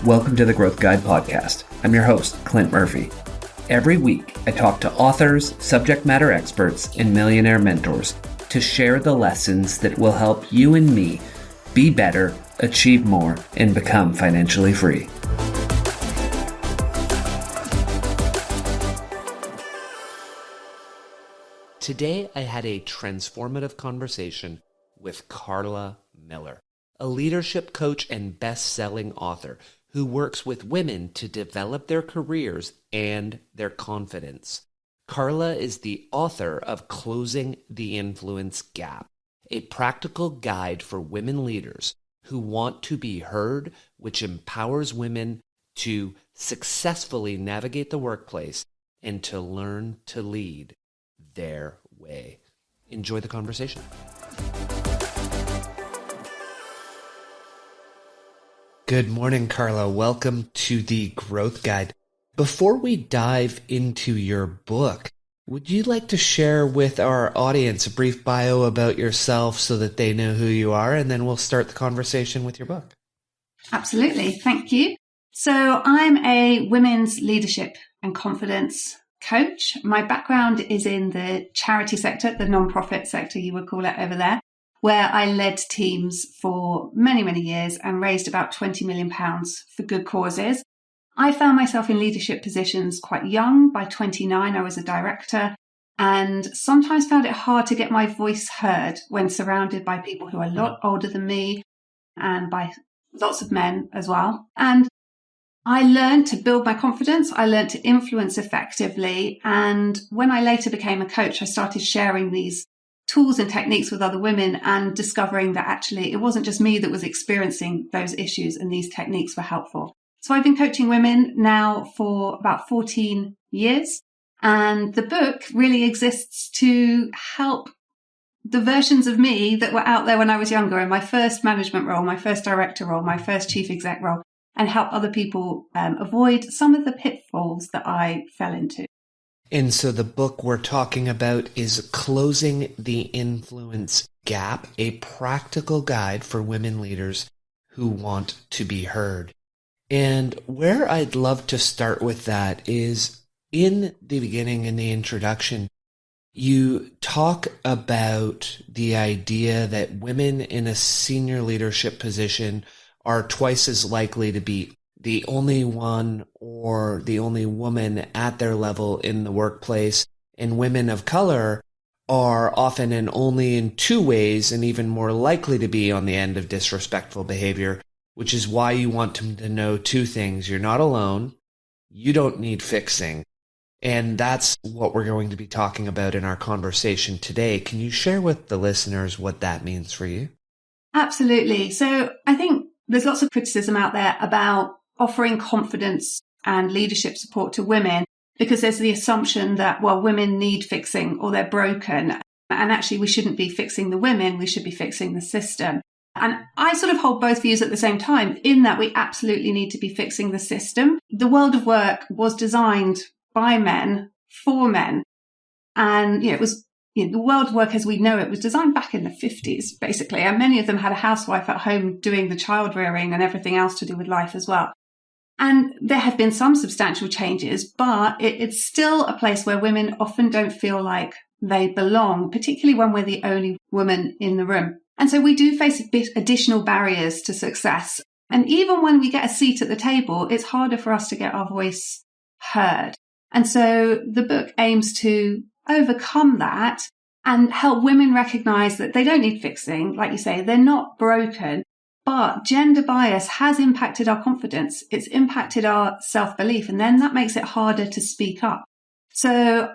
Welcome to the Growth Guide podcast. I'm your host, Clint Murphy. Every week, I talk to authors, subject matter experts, and millionaire mentors to share the lessons that will help you and me be better, achieve more, and become financially free. Today, I had a transformative conversation with Carla Miller, a leadership coach and best-selling author who works with women to develop their careers and their confidence. Carla is the author of Closing the Influence Gap, a practical guide for women leaders who want to be heard, which empowers women to successfully navigate the workplace and to learn to lead their way. Enjoy the conversation. Good morning, Carla. Welcome to the Growth Guide. Before we dive into your book, would you like to share with our audience a brief bio about yourself so that they know who you are, and then we'll start the conversation with your book? Absolutely. Thank you. So I'm a women's leadership and confidence coach. My background is in the charity sector, the non-profit sector, you would call it over there, where I led teams for many, many years and raised about £20 million for good causes. I found myself in leadership positions quite young. By 29, I was a director and sometimes found it hard to get my voice heard when surrounded by people who are a lot older than me and by lots of men as well. And I learned to build my confidence. I learned to influence effectively. And when I later became a coach, I started sharing these tools and techniques with other women and discovering that actually it wasn't just me that was experiencing those issues and these techniques were helpful. So I've been coaching women now for about 14 years. And the book really exists to help the versions of me that were out there when I was younger in my first management role, my first director role, my first chief exec role, and help other people avoid some of the pitfalls that I fell into. And so the book we're talking about is Closing the Influence Gap, a practical guide for women leaders who want to be heard. And where I'd love to start with that is in the beginning, in the introduction, you talk about the idea that women in a senior leadership position are twice as likely to be the only one or the only woman at their level in the workplace, and women of color are often and only in two ways and even more likely to be on the end of disrespectful behavior, which is why you want them to know two things. You're not alone. You don't need fixing. And that's what we're going to be talking about in our conversation today. Can you share with the listeners what that means for you? Absolutely. So I think there's lots of criticism out there about offering confidence and leadership support to women because there's the assumption that, well, women need fixing or they're broken. And actually, we shouldn't be fixing the women. We should be fixing the system. And I sort of hold both views at the same time in that we absolutely need to be fixing the system. The world of work was designed by men for men. And, it was the world of work as we know it was designed back in the 50s, basically. And many of them had a housewife at home doing the child rearing and everything else to do with life as well. And there have been some substantial changes, but it's still a place where women often don't feel like they belong, particularly when we're the only woman in the room. And so we do face a bit additional barriers to success. And even when we get a seat at the table, it's harder for us to get our voice heard. And so the book aims to overcome that and help women recognize that they don't need fixing. Like you say, they're not broken. But gender bias has impacted our confidence. It's impacted our self-belief. And then that makes it harder to speak up. So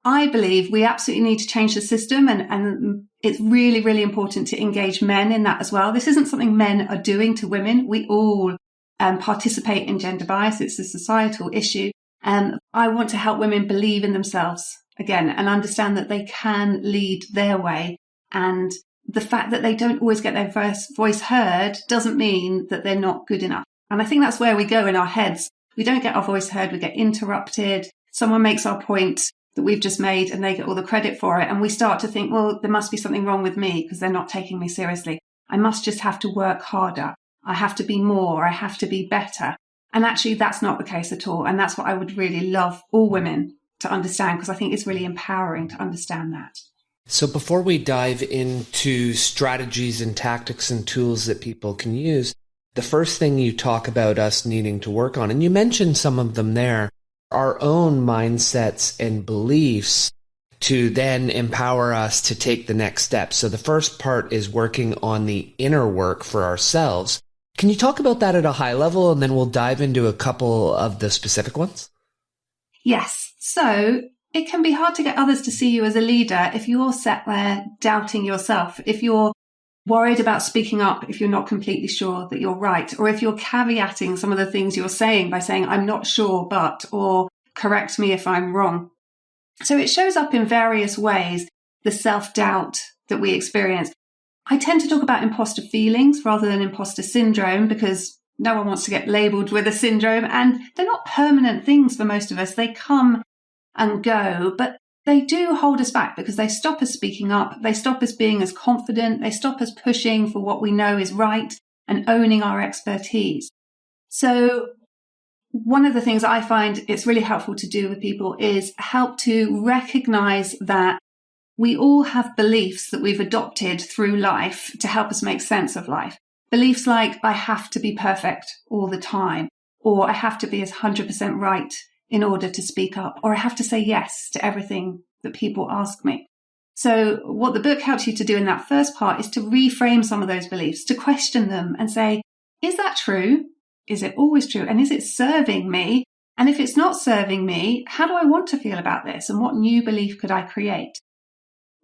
I believe we absolutely need to change the system. And it's really, really important to engage men in that as well. This isn't something men are doing to women. We all participate in gender bias. It's a societal issue. And I want to help women believe in themselves again and understand that they can lead their way. And the fact that they don't always get their voice heard doesn't mean that they're not good enough. And I think that's where we go in our heads. We don't get our voice heard. We get interrupted. Someone makes our point that we've just made and they get all the credit for it. And we start to think, well, there must be something wrong with me because they're not taking me seriously. I must just have to work harder. I have to be more. I have to be better. And actually, that's not the case at all. And that's what I would really love all women to understand, because I think it's really empowering to understand that. So before we dive into strategies and tactics and tools that people can use, the first thing you talk about us needing to work on, and you mentioned some of them there, our own mindsets and beliefs to then empower us to take the next step. So the first part is working on the inner work for ourselves. Can you talk about that at a high level, and then we'll dive into a couple of the specific ones? Yes. So it can be hard to get others to see you as a leader if you're sat there doubting yourself, if you're worried about speaking up, if you're not completely sure that you're right, or if you're caveating some of the things you're saying by saying, I'm not sure, but, or correct me if I'm wrong. So it shows up in various ways, the self-doubt that we experience. I tend to talk about imposter feelings rather than imposter syndrome, because no one wants to get labeled with a syndrome, and they're not permanent things for most of us. They come and go, but they do hold us back because they stop us speaking up. They stop us being as confident. They stop us pushing for what we know is right and owning our expertise. So one of the things I find it's really helpful to do with people is help to recognize that we all have beliefs that we've adopted through life to help us make sense of life. Beliefs like, I have to be perfect all the time, or I have to be as 100% right in order to speak up, or I have to say yes to everything that people ask me. So what the book helps you to do in that first part is to reframe some of those beliefs, to question them and say, is that true? Is it always true? And is it serving me? And if it's not serving me, how do I want to feel about this? And what new belief could I create?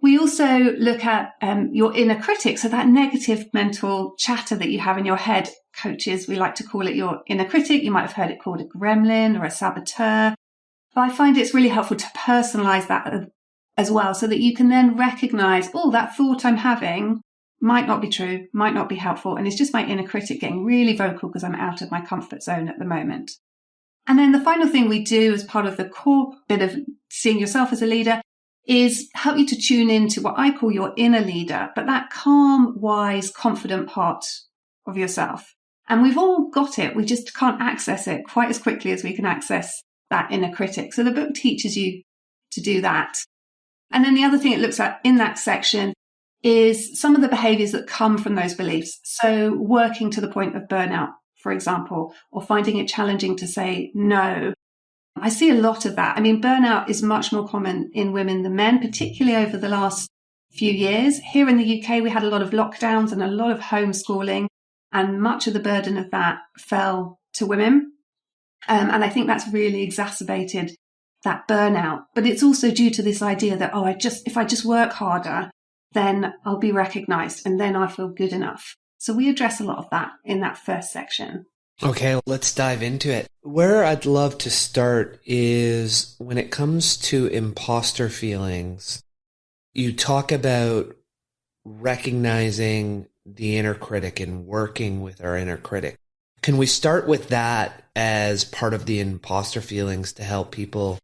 We also look at your inner critic, so that negative mental chatter that you have in your head. Coaches, we like to call it your inner critic. You might have heard it called a gremlin or a saboteur. But I find it's really helpful to personalize that as well, so that you can then recognize, oh, that thought I'm having might not be true, might not be helpful. And it's just my inner critic getting really vocal because I'm out of my comfort zone at the moment. And then the final thing we do as part of the core bit of seeing yourself as a leader is help you to tune into what I call your inner leader, but that calm, wise, confident part of yourself. And we've all got it. We just can't access it quite as quickly as we can access that inner critic. So the book teaches you to do that. And then the other thing it looks at in that section is some of the behaviors that come from those beliefs. So working to the point of burnout, for example, or finding it challenging to say no. I see a lot of that. I mean, burnout is much more common in women than men, particularly over the last few years. Here in the UK, we had a lot of lockdowns and a lot of homeschooling, and much of the burden of that fell to women. And I think that's really exacerbated that burnout. But it's also due to this idea that, if I just work harder, then I'll be recognized and then I feel good enough. So we address a lot of that in that first section. Okay, let's dive into it. Where I'd love to start is when it comes to imposter feelings, you talk about recognizing the inner critic and working with our inner critic. Can we start with that as part of the imposter feelings to help people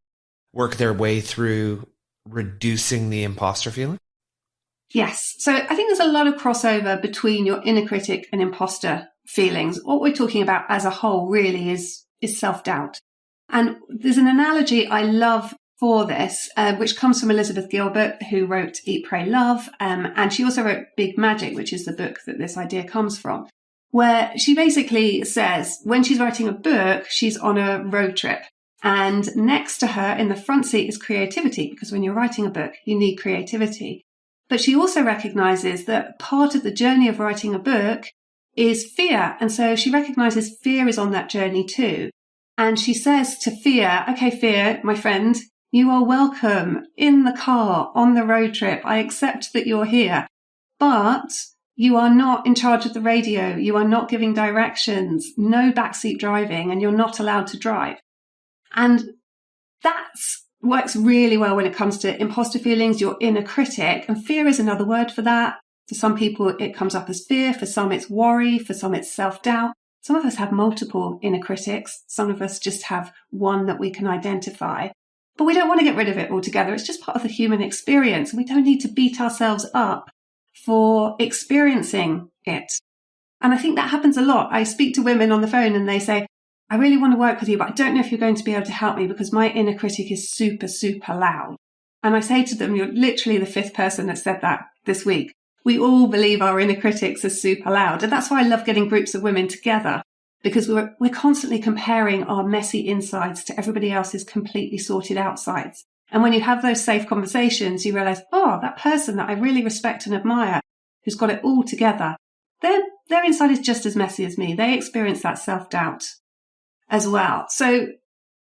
work their way through reducing the imposter feeling? Yes. So I think there's a lot of crossover between your inner critic and imposter feelings. What we're talking about as a whole really is self-doubt. And there's an analogy I love for this, which comes from Elizabeth Gilbert, who wrote Eat, Pray, Love. And she also wrote Big Magic, which is the book that this idea comes from, where she basically says when she's writing a book, she's on a road trip. And next to her in the front seat is creativity, because when you're writing a book, you need creativity. But she also recognizes that part of the journey of writing a book is fear. And so she recognizes fear is on that journey too. And she says to fear, okay, fear, my friend, you are welcome in the car on the road trip. I accept that you're here, but you are not in charge of the radio. You are not giving directions, no backseat driving, and you're not allowed to drive. And that works really well when it comes to imposter feelings, your inner critic. And fear is another word for that. For some people, it comes up as fear. For some, it's worry. For some, it's self-doubt. Some of us have multiple inner critics. Some of us just have one that we can identify. But we don't want to get rid of it altogether. It's just part of the human experience. And we don't need to beat ourselves up for experiencing it. And I think that happens a lot. I speak to women on the phone and they say, I really want to work with you, but I don't know if you're going to be able to help me because my inner critic is super, super loud. And I say to them, you're literally the fifth person that said that this week. We all believe our inner critics are super loud. And that's why I love getting groups of women together, because we're constantly comparing our messy insides to everybody else's completely sorted outsides. And when you have those safe conversations, you realize, oh, that person that I really respect and admire, who's got it all together, their inside is just as messy as me. They experience that self-doubt as well. So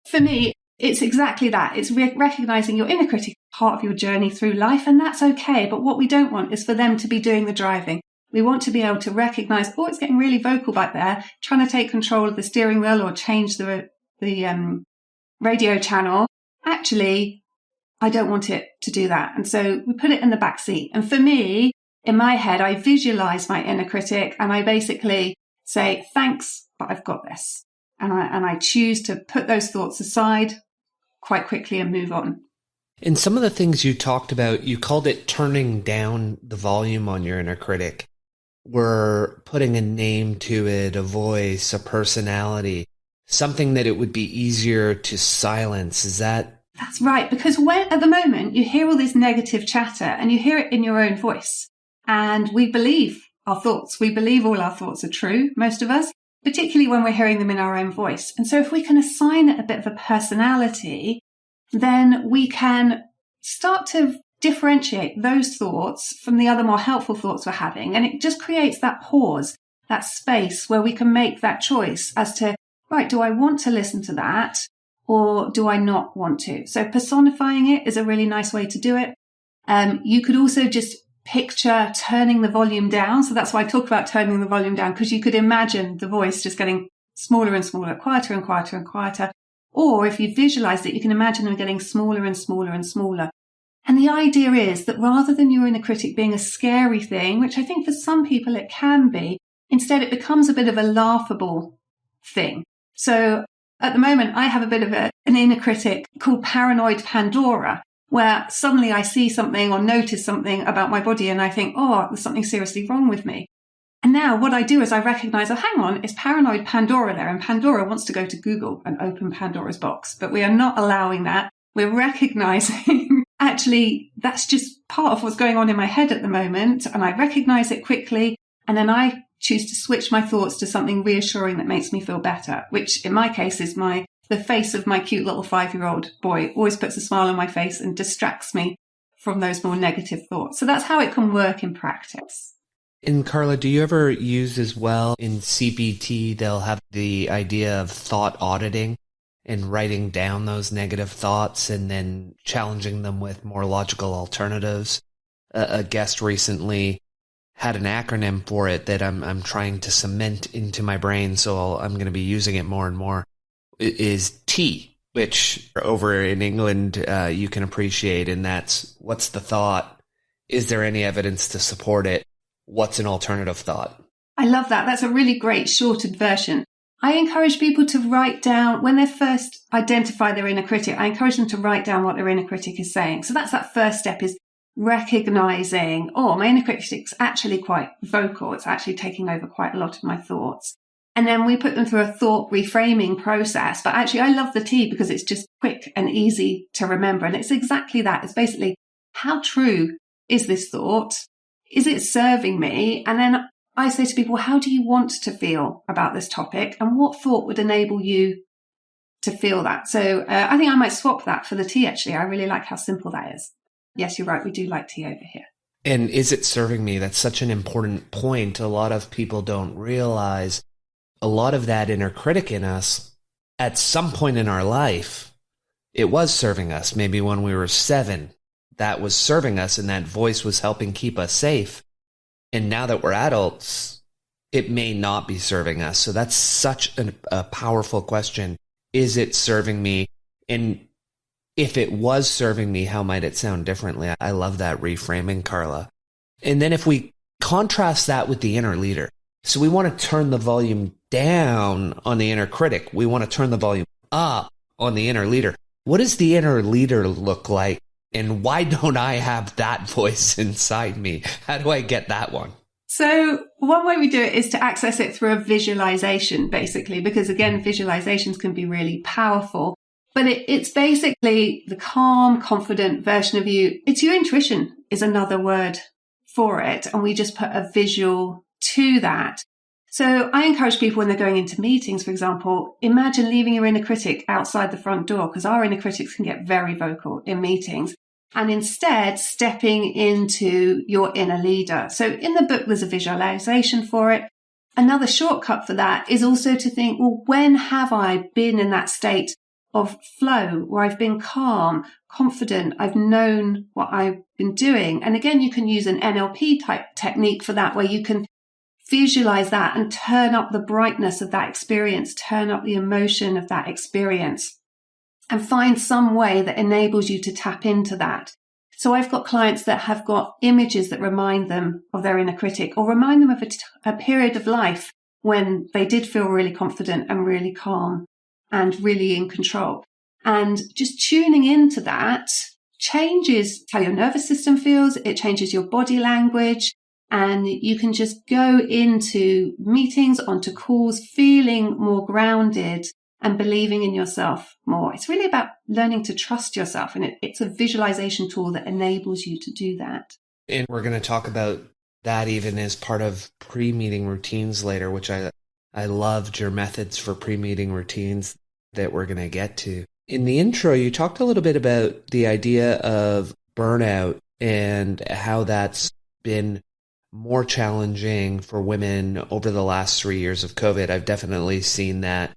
for me, it's exactly that. It's recognizing your inner critic part of your journey through life, and that's okay. But what we don't want is for them to be doing the driving. We want to be able to recognize, oh, it's getting really vocal back there, trying to take control of the steering wheel or change the radio channel. Actually, I don't want it to do that. And so we put it in the back seat. And for me, in my head, I visualize my inner critic and I basically say, thanks, but I've got this. And I choose to put those thoughts aside quite quickly and move on. And some of the things you talked about, you called it turning down the volume on your inner critic. We're putting a name to it, a voice, a personality, something that it would be easier to silence. Is that? That's right. Because when at the moment you hear all this negative chatter and you hear it in your own voice, and we believe our thoughts. We believe all our thoughts are true, most of us, particularly when we're hearing them in our own voice. And so if we can assign it a bit of a personality, then we can start to differentiate those thoughts from the other more helpful thoughts we're having. And it just creates that pause, that space where we can make that choice as to, right, do I want to listen to that or do I not want to? So personifying it is a really nice way to do it. You could also just picture turning the volume down. So that's why I talk about turning the volume down, because you could imagine the voice just getting smaller and smaller, quieter and quieter and quieter. Or if you visualize it, you can imagine them getting smaller and smaller and smaller. And the idea is that rather than your inner critic being a scary thing, which I think for some people it can be, instead it becomes a bit of a laughable thing. So at the moment, I have a bit of an inner critic called Paranoid Pandora, where suddenly I see something or notice something about my body and I think, oh, there's something seriously wrong with me. And now what I do is I recognize, oh, hang on, it's Paranoid Pandora there. And Pandora wants to go to Google and open Pandora's box. But we are not allowing that. We're recognizing, actually, that's just part of what's going on in my head at the moment. And I recognize it quickly. And then I choose to switch my thoughts to something reassuring that makes me feel better, which in my case is the face of my cute little 5-year-old boy. Always puts a smile on my face and distracts me from those more negative thoughts. So that's how it can work in practice. And Carla, do you ever use as well in CBT, they'll have the idea of thought auditing and writing down those negative thoughts and then challenging them with more logical alternatives? A guest recently had an acronym for it that I'm trying to cement into my brain, so I'm going to be using it more and more. It is T, which over in England you can appreciate, and that's what's the thought? Is there any evidence to support it? What's an alternative thought? I love that. That's a really great shortened version. I encourage people to write down, when they first identify their inner critic, I encourage them to write down what their inner critic is saying. So that's that first step, is recognizing, oh, my inner critic's actually quite vocal. It's actually taking over quite a lot of my thoughts. And then we put them through a thought reframing process. But actually, I love the T because it's just quick and easy to remember. And it's exactly that. It's basically, how true is this thought? Is it serving me? And then I say to people, how do you want to feel about this topic? And what thought would enable you to feel that? So I think I might swap that for the T, actually. I really like how simple that is. Yes, you're right. We do like T over here. And is it serving me? That's such an important point. A lot of people don't realize a lot of that inner critic in us, at some point in our life, it was serving us. Maybe when we were 7. That was serving us and that voice was helping keep us safe. And now that we're adults, it may not be serving us. So that's such a powerful question. Is it serving me? And if it was serving me, how might it sound differently? I love that reframing, Carla. And then if we contrast that with the inner leader, so we want to turn the volume down on the inner critic. We want to turn the volume up on the inner leader. What does the inner leader look like? And why don't I have that voice inside me? How do I get that one? So one way we do it is to access it through a visualization, basically, because again, visualizations can be really powerful. But it's basically the calm, confident version of you. It's your intuition is another word for it. And we just put a visual to that. So I encourage people when they're going into meetings, for example, imagine leaving your inner critic outside the front door, because our inner critics can get very vocal in meetings, and instead stepping into your inner leader. So in the book, there's a visualization for it. Another shortcut for that is also to think, well, when have I been in that state of flow where I've been calm, confident, I've known what I've been doing? And again, you can use an NLP type technique for that, where you can visualize that and turn up the brightness of that experience, turn up the emotion of that experience, and find some way that enables you to tap into that. So I've got clients that have got images that remind them of their inner critic, or remind them of a period of life when they did feel really confident and really calm and really in control. And just tuning into that changes how your nervous system feels. It changes your body language. And you can just go into meetings, onto calls, feeling more grounded and believing in yourself more. It's really about learning to trust yourself. And it's a visualization tool that enables you to do that. And we're going to talk about that even as part of pre-meeting routines later, which I loved your methods for pre-meeting routines that we're going to get to. In the intro, you talked a little bit about the idea of burnout and how that's been more challenging for women over the last 3 years of COVID. I've definitely seen that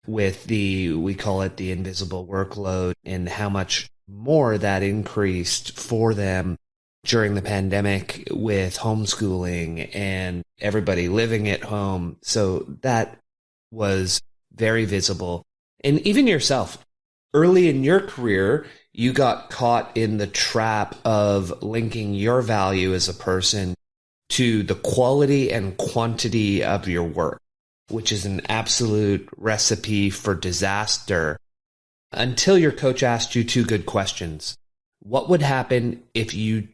with we call it the invisible workload, and how much more that increased for them during the pandemic with homeschooling and everybody living at home. So that was very visible. And even yourself, early in your career, you got caught in the trap of linking your value as a person to the quality and quantity of your work, which is an absolute recipe for disaster, until your coach asked you two good questions. What would happen if you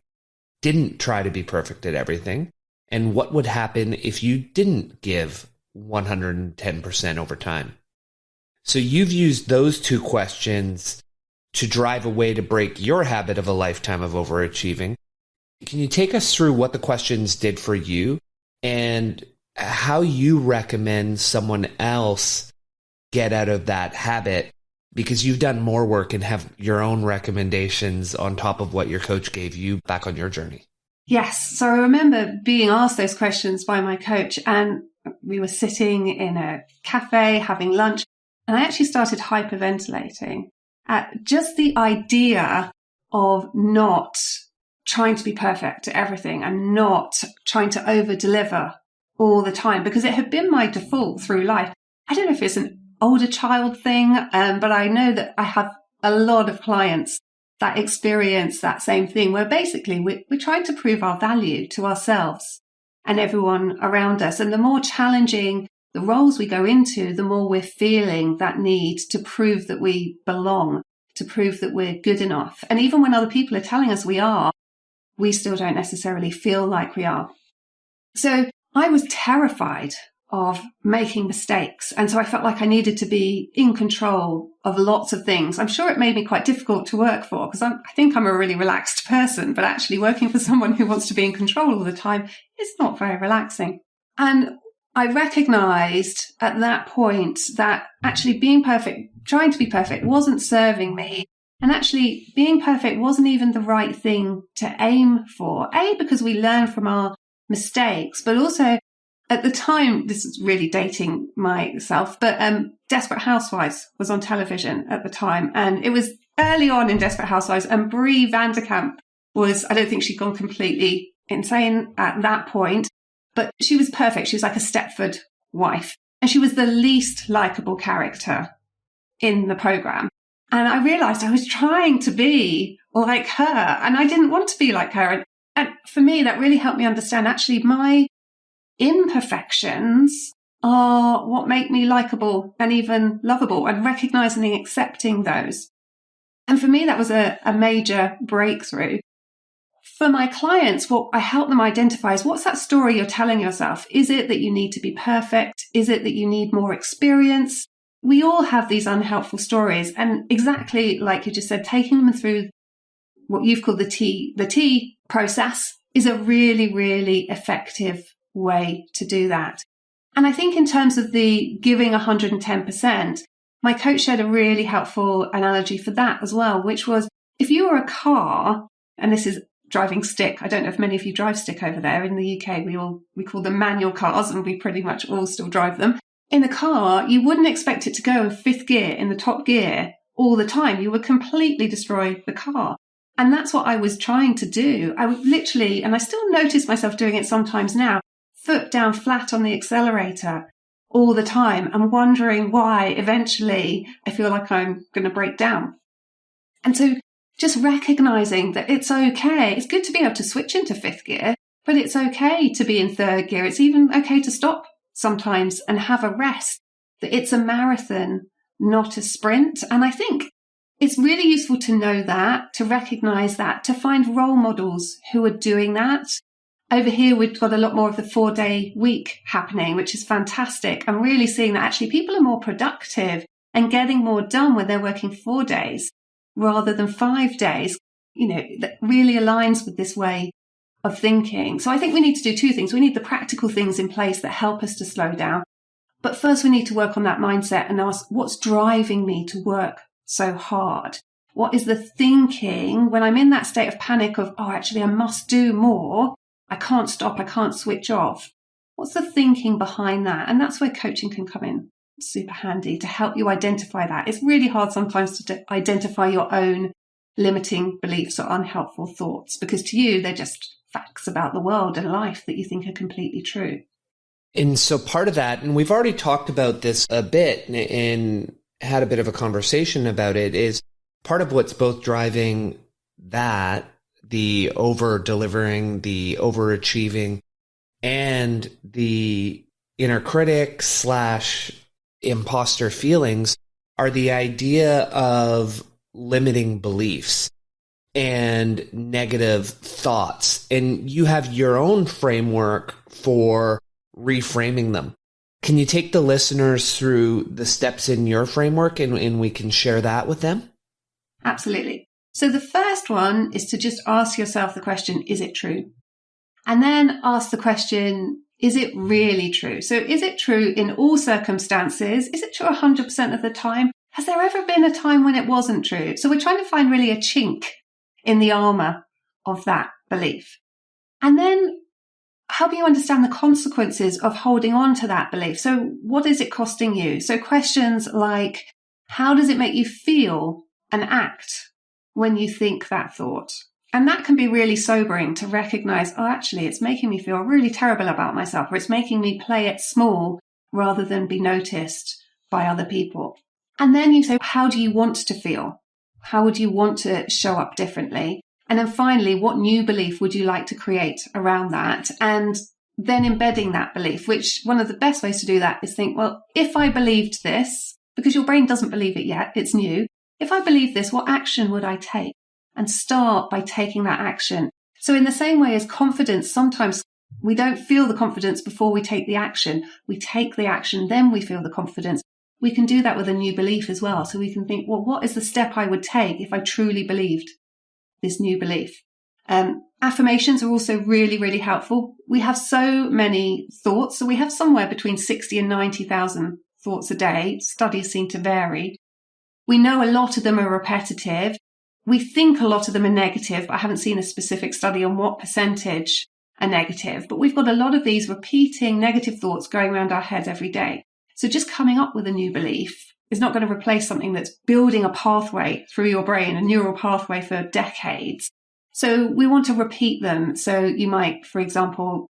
didn't try to be perfect at everything? And what would happen if you didn't give 110% over time? So you've used those two questions to drive a way to break your habit of a lifetime of overachieving. Can you take us through what the questions did for you and how you recommend someone else get out of that habit? Because you've done more work and have your own recommendations on top of what your coach gave you back on your journey. Yes. So I remember being asked those questions by my coach, and we were sitting in a cafe having lunch, and I actually started hyperventilating at just the idea of not trying to be perfect at everything and not trying to over deliver all the time, because it had been my default through life. I don't know if it's an older child thing, but I know that I have a lot of clients that experience that same thing, where basically we're trying to prove our value to ourselves and everyone around us. And the more challenging the roles we go into, the more we're feeling that need to prove that we belong, to prove that we're good enough. And even when other people are telling us we are, we still don't necessarily feel like we are. So I was terrified of making mistakes. And so I felt like I needed to be in control of lots of things. I'm sure it made me quite difficult to work for, because I think I'm a really relaxed person, but actually working for someone who wants to be in control all the time is not very relaxing. And I recognized at that point that actually being perfect, trying to be perfect, wasn't serving me. And actually being perfect wasn't even the right thing to aim for. Because we learn from our mistakes, but also at the time, this is really dating myself, but Desperate Housewives was on television at the time. And it was early on in Desperate Housewives, and Brie Vanderkamp was, I don't think she'd gone completely insane at that point, but she was perfect. She was like a Stepford wife. And she was the least likable character in the program. And I realized I was trying to be like her, and I didn't want to be like her. And for me, that really helped me understand actually my imperfections are what make me likable and even lovable, and recognizing and accepting those. And for me, that was a major breakthrough. for my clients, what I help them identify is, what's that story you're telling yourself? Is it that you need to be perfect? Is it that you need more experience? We all have these unhelpful stories. And exactly like you just said, taking them through what you've called the T process is a really, really effective way to do that. And I think in terms of the giving 110%, my coach shared a really helpful analogy for that as well, which was, if you were a car, and this is driving stick. I don't know if many of you drive stick over there. In the UK, we call them manual cars, and we pretty much all still drive them. In a car, you wouldn't expect it to go in fifth gear, in the top gear, all the time. You would completely destroy the car. And that's what I was trying to do. I would literally, and I still notice myself doing it sometimes now, foot down flat on the accelerator all the time, and wondering why eventually I feel like I'm going to break down. And so just recognizing that it's okay. It's good to be able to switch into fifth gear, but it's okay to be in third gear. It's even okay to stop sometimes and have a rest. That it's a marathon, not a sprint. And I think it's really useful to know that, to recognize that, to find role models who are doing that. Over here, we've got a lot more of the 4-day week happening, which is fantastic. I'm really seeing that actually people are more productive and getting more done when they're working 4 days rather than 5 days. You know, that really aligns with this way of thinking. So I think we need to do two things. We need the practical things in place that help us to slow down. But first, we need to work on that mindset and ask, what's driving me to work so hard? What is the thinking when I'm in that state of panic of, oh, actually, I must do more. I can't stop. I can't switch off. What's the thinking behind that? And that's where coaching can come in super handy to help you identify that. It's really hard sometimes to identify your own limiting beliefs or unhelpful thoughts, because to you, they're just facts about the world and life that you think are completely true. And so part of that, and we've already talked about this a bit and had a bit of a conversation about it, is part of what's both driving that, the over-delivering, the overachieving, and the inner critic / imposter feelings are the idea of limiting beliefs and negative thoughts. And you have your own framework for reframing them. Can you take the listeners through the steps in your framework and we can share that with them? Absolutely. So the first one is to just ask yourself the question, is it true? And then ask the question, is it really true? So is it true in all circumstances? Is it true 100% of the time? Has there ever been a time when it wasn't true? So we're trying to find really a chink in the armor of that belief. And then help you understand the consequences of holding on to that belief. So what is it costing you? So questions like, how does it make you feel and act when you think that thought? And that can be really sobering to recognize, oh, actually, it's making me feel really terrible about myself, or it's making me play it small rather than be noticed by other people. And then you say, how do you want to feel? How would you want to show up differently? And then finally, what new belief would you like to create around that? And then embedding that belief, which one of the best ways to do that is think, well, if I believed this, because your brain doesn't believe it yet, it's new. If I believe this, what action would I take? And start by taking that action. So in the same way as confidence, sometimes we don't feel the confidence before we take the action. We take the action, then we feel the confidence. We can do that with a new belief as well. So we can think, well, what is the step I would take if I truly believed this new belief? Affirmations are also really, really helpful. We have so many thoughts. So we have somewhere between 60 and 90,000 thoughts a day. Studies seem to vary. We know a lot of them are repetitive. We think a lot of them are negative, but I haven't seen a specific study on what percentage are negative. But we've got a lot of these repeating negative thoughts going around our head every day. So just coming up with a new belief is not going to replace something that's building a pathway through your brain, a neural pathway for decades. So we want to repeat them. So you might, for example,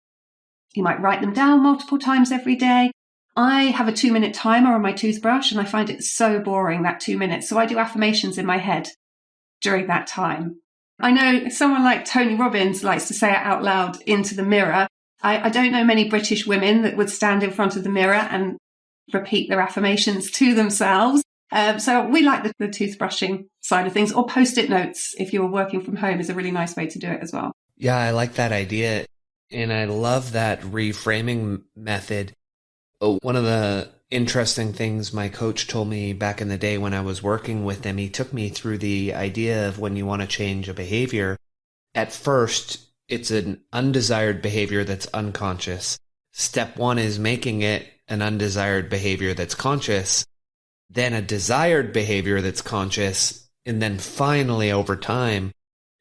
you might write them down multiple times every day. I have a 2-minute timer on my toothbrush, and I find it so boring, that 2 minutes. So I do affirmations in my head during that time. I know someone like Tony Robbins likes to say it out loud into the mirror. I don't know many British women that would stand in front of the mirror and repeat their affirmations to themselves. So we like the toothbrushing side of things, or post-it notes if you're working from home is a really nice way to do it as well. Yeah, I like that idea. And I love that reframing method. One of the interesting things my coach told me back in the day when I was working with him, he took me through the idea of when you want to change a behavior. At first, it's an undesired behavior that's unconscious. Step one is making it an undesired behavior that's conscious, then a desired behavior that's conscious, and then finally, over time,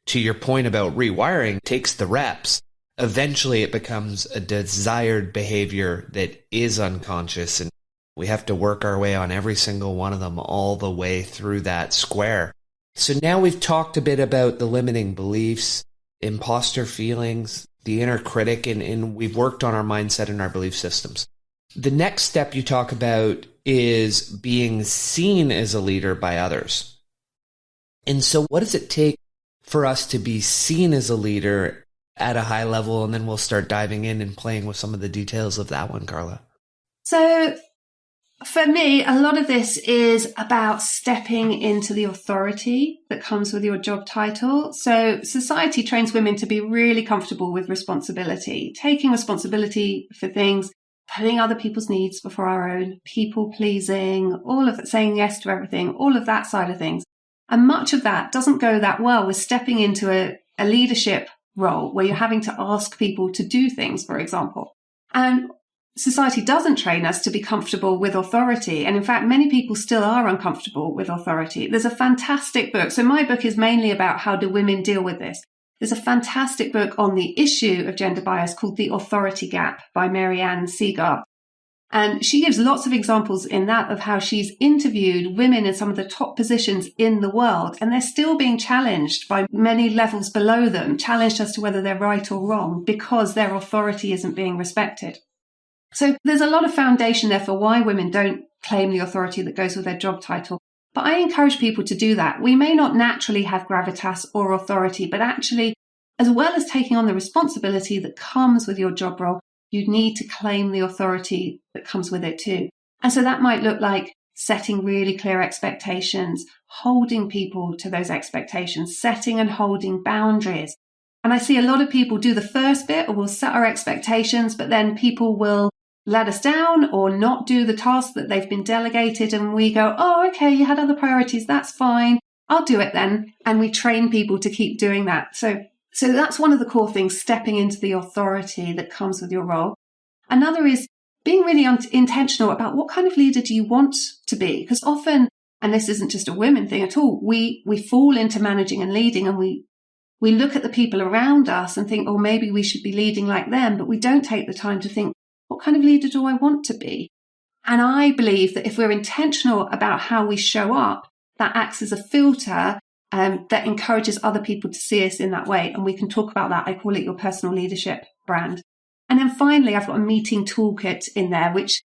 to your point about rewiring, takes the reps. Eventually, it becomes a desired behavior that is unconscious, and we have to work our way on every single one of them all the way through that square. So now we've talked a bit about the limiting beliefs, imposter feelings, the inner critic, and we've worked on our mindset and our belief systems. The next step you talk about is being seen as a leader by others. And so what does it take for us to be seen as a leader at a high level? And then we'll start diving in and playing with some of the details of that one, Carla. So for me, a lot of this is about stepping into the authority that comes with your job title. So society trains women to be really comfortable with responsibility, taking responsibility for things, putting other people's needs before our own, people pleasing, all of that, saying yes to everything, all of that side of things. And much of that doesn't go that well with stepping into a leadership role where you're having to ask people to do things, for example. And society doesn't train us to be comfortable with authority. And in fact, many people still are uncomfortable with authority. There's a fantastic book. So my book is mainly about how do women deal with this. There's a fantastic book on the issue of gender bias called The Authority Gap by Marianne Seagard. And she gives lots of examples in that of how she's interviewed women in some of the top positions in the world, and they're still being challenged by many levels below them, challenged as to whether they're right or wrong because their authority isn't being respected. So there's a lot of foundation there for why women don't claim the authority that goes with their job title. But I encourage people to do that. We may not naturally have gravitas or authority, but actually, as well as taking on the responsibility that comes with your job role, you need to claim the authority that comes with it too. And so that might look like setting really clear expectations, holding people to those expectations, setting and holding boundaries. And I see a lot of people do the first bit, or we'll set our expectations, but then people will let us down or not do the task that they've been delegated. And we go, oh, okay, you had other priorities. That's fine. I'll do it then. And we train people to keep doing that. So that's one of the core things, stepping into the authority that comes with your role. Another is being really intentional about what kind of leader do you want to be? Because often, and this isn't just a women thing at all, we fall into managing and leading, and we look at the people around us and think, oh, maybe we should be leading like them, but we don't take the time to think, what kind of leader do I want to be? And I believe that if we're intentional about how we show up, that acts as a filter that encourages other people to see us in that way. And we can talk about that. I call it your personal leadership brand. And then finally, I've got a meeting toolkit in there, which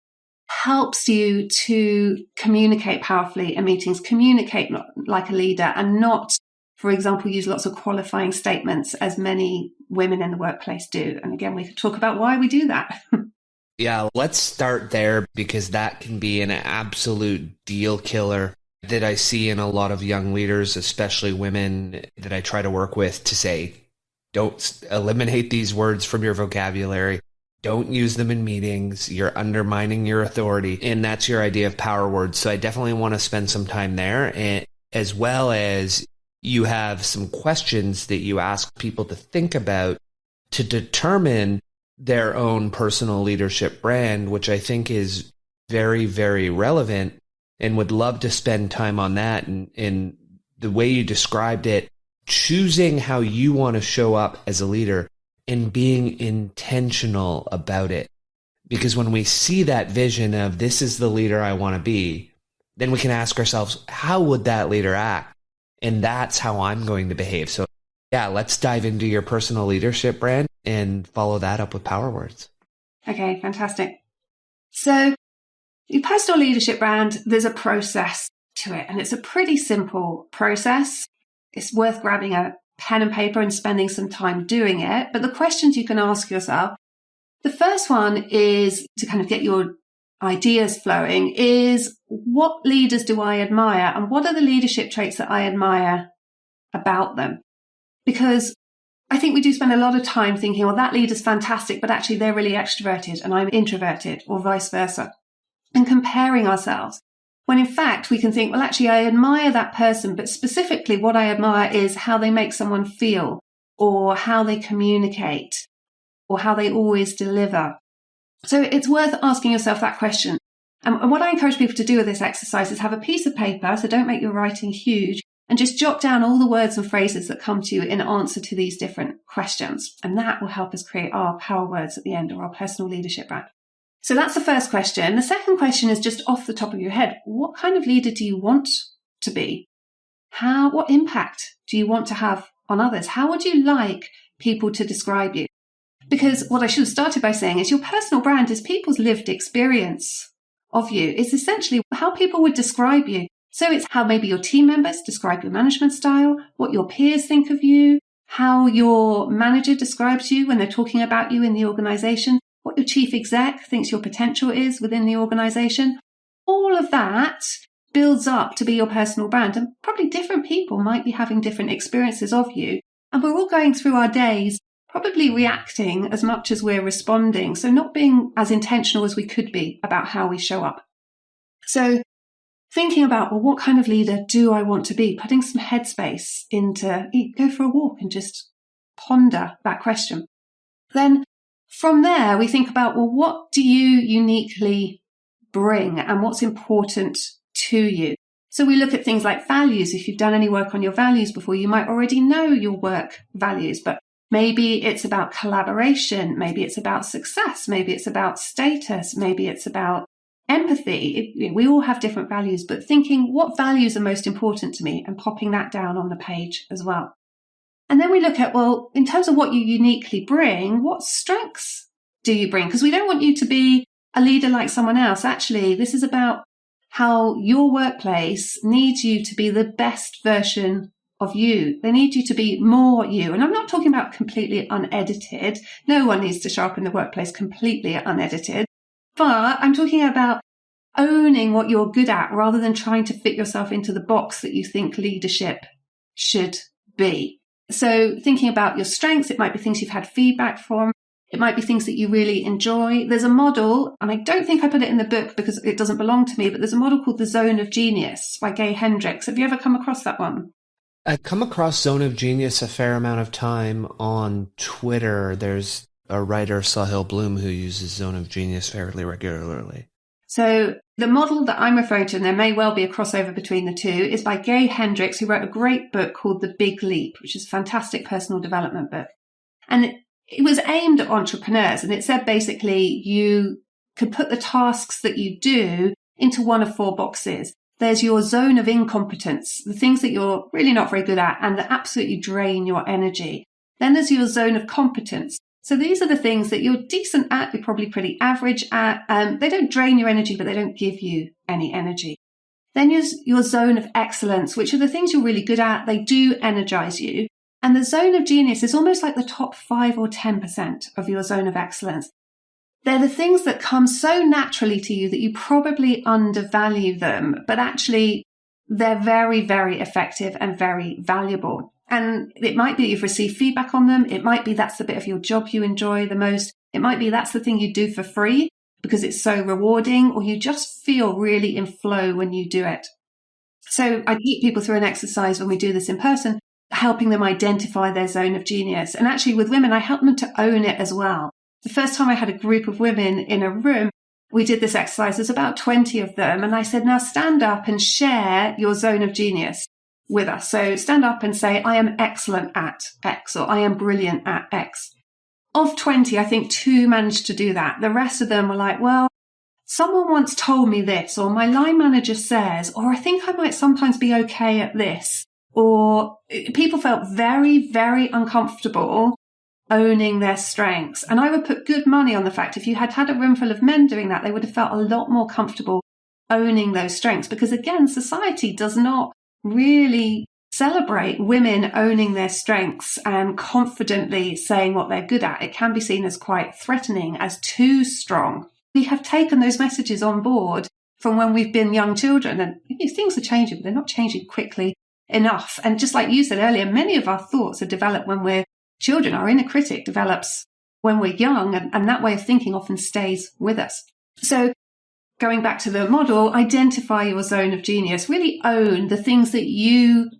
helps you to communicate powerfully in meetings, communicate like a leader, and not, for example, use lots of qualifying statements as many women in the workplace do. And again, we could talk about why we do that. Yeah, let's start there, because that can be an absolute deal killer that I see in a lot of young leaders, especially women that I try to work with, to say, don't eliminate these words from your vocabulary. Don't use them in meetings. You're undermining your authority. And that's your idea of power words. So I definitely want to spend some time there, and as well as you have some questions that you ask people to think about to determine their own personal leadership brand, which I think is very, very relevant, and would love to spend time on that. And the way you described it, choosing how you want to show up as a leader and being intentional about it. Because when we see that vision of this is the leader I want to be, then we can ask ourselves, how would that leader act? And that's how I'm going to behave. So yeah, let's dive into your personal leadership brand and follow that up with power words. Okay, fantastic. So your personal leadership brand, there's a process to it, and it's a pretty simple process. It's worth grabbing a pen and paper and spending some time doing it. But the questions you can ask yourself, the first one is to kind of get your ideas flowing, is what leaders do I admire, and what are the leadership traits that I admire about them? Because I think we do spend a lot of time thinking, well, that leader's fantastic, but actually they're really extroverted and I'm introverted, or vice versa, and comparing ourselves. When in fact we can think, well, actually I admire that person, but specifically what I admire is how they make someone feel, or how they communicate, or how they always deliver. So it's worth asking yourself that question. And what I encourage people to do with this exercise is have a piece of paper, so don't make your writing huge, and just jot down all the words and phrases that come to you in answer to these different questions. And that will help us create our power words at the end, or our personal leadership brand. So that's the first question. The second question is just off the top of your head. What kind of leader do you want to be? What impact do you want to have on others? How would you like people to describe you? Because what I should have started by saying is your personal brand is people's lived experience of you. It's essentially how people would describe you. So it's how maybe your team members describe your management style, what your peers think of you, how your manager describes you when they're talking about you in the organization, what your chief exec thinks your potential is within the organization. All of that builds up to be your personal brand. And probably different people might be having different experiences of you. And we're all going through our days probably reacting as much as we're responding. So not being as intentional as we could be about how we show up. So thinking about, well, what kind of leader do I want to be? Putting some headspace into, go for a walk and just ponder that question. Then from there, we think about, well, what do you uniquely bring and what's important to you? So we look at things like values. If you've done any work on your values before, you might already know your work values, but maybe it's about collaboration. Maybe it's about success. Maybe it's about status. Maybe it's about empathy. We all have different values, but thinking what values are most important to me and popping that down on the page as well. And then we look at, well, in terms of what you uniquely bring, what strengths do you bring? Because we don't want you to be a leader like someone else. Actually, this is about how your workplace needs you to be the best version of you. They need you to be more you. And I'm not talking about completely unedited. No one needs to show up in the workplace completely unedited. But I'm talking about owning what you're good at rather than trying to fit yourself into the box that you think leadership should be. So thinking about your strengths, it might be things you've had feedback from. It might be things that you really enjoy. There's a model, and I don't think I put it in the book because it doesn't belong to me, but there's a model called the Zone of Genius by Gay Hendricks. Have you ever come across that one? I've come across Zone of Genius a fair amount of time on Twitter. There's a writer, Sahil Bloom, who uses Zone of Genius fairly regularly. So the model that I'm referring to, and there may well be a crossover between the two, is by Gay Hendricks, who wrote a great book called The Big Leap, which is a fantastic personal development book. And it was aimed at entrepreneurs, and it said basically you could put the tasks that you do into one of four boxes. There's your zone of incompetence, the things that you're really not very good at and that absolutely drain your energy. Then there's your zone of competence. So these are the things that you're decent at, you're probably pretty average at. They don't drain your energy, but they don't give you any energy. Then there's your zone of excellence, which are the things you're really good at. They do energize you. And the zone of genius is almost like the top 5 or 10% of your zone of excellence. They're the things that come so naturally to you that you probably undervalue them, but actually they're very, very effective and very valuable. And it might be you've received feedback on them. It might be that's the bit of your job you enjoy the most. It might be that's the thing you do for free because it's so rewarding, or you just feel really in flow when you do it. So I keep people through an exercise when we do this in person, helping them identify their zone of genius. And actually with women, I help them to own it as well. The first time I had a group of women in a room, we did this exercise. There's about 20 of them. And I said, now stand up and share your zone of genius with us. So stand up and say, I am excellent at X, or I am brilliant at X. Of 20, I think 2 managed to do that. The rest of them were like, well, someone once told me this, or my line manager says, or I think I might sometimes be okay at this. Or people felt very, very uncomfortable owning their strengths. And I would put good money on the fact if you had had a room full of men doing that, they would have felt a lot more comfortable owning those strengths. Because again, society does not really celebrate women owning their strengths and confidently saying what they're good at. It can be seen as quite threatening, as too strong. We have taken those messages on board from when we've been young children, and things are changing, but they're not changing quickly enough. And just like you said earlier, many of our thoughts are developed when we're children, our inner critic develops when we're young, and that way of thinking often stays with us. So going back to the model, identify your zone of genius, really own the things that you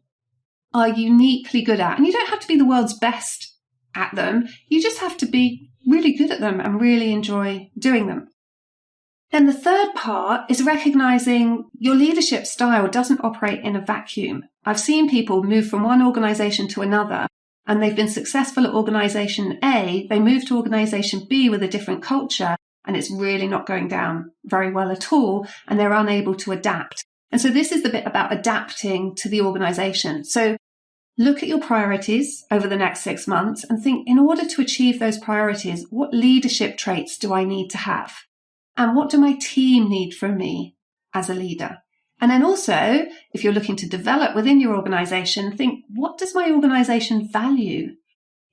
are uniquely good at. And you don't have to be the world's best at them. You just have to be really good at them and really enjoy doing them. Then the third part is recognizing your leadership style doesn't operate in a vacuum. I've seen people move from one organization to another, and they've been successful at organization A. They move to organization B with a different culture, and it's really not going down very well at all, and they're unable to adapt. And so this is the bit about adapting to the organization. So look at your priorities over the next 6 months and think, in order to achieve those priorities, what leadership traits do I need to have? And what do my team need from me as a leader? And then also, if you're looking to develop within your organization, think, what does my organization value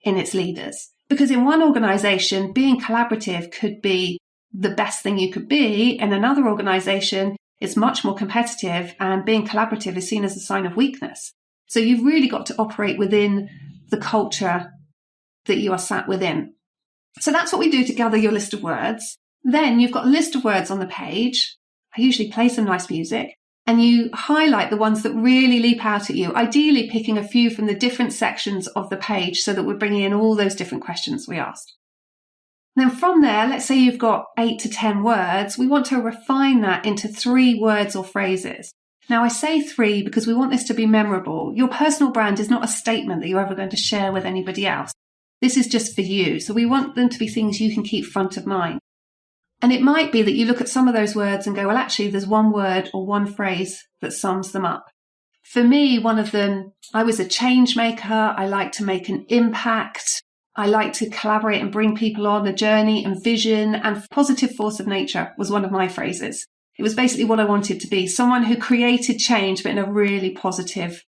in its leaders? Because in one organization, being collaborative could be the best thing you could be. In another organization, it's much more competitive, and being collaborative is seen as a sign of weakness. So you've really got to operate within the culture that you are sat within. So that's what we do to gather your list of words. Then you've got a list of words on the page. I usually play some nice music, and you highlight the ones that really leap out at you, ideally picking a few from the different sections of the page so that we're bringing in all those different questions we asked. Then from there, let's say you've got 8 to 10 words, we want to refine that into 3 words or phrases. Now, I say 3 because we want this to be memorable. Your personal brand is not a statement that you're ever going to share with anybody else. This is just for you. So we want them to be things you can keep front of mind. And it might be that you look at some of those words and go, well, actually, there's one word or one phrase that sums them up. For me, one of them, I was a change maker. I like to make an impact. I like to collaborate and bring people on a journey and vision, and positive force of nature was one of my phrases. It was basically what I wanted to be, someone who created change, but in a really positive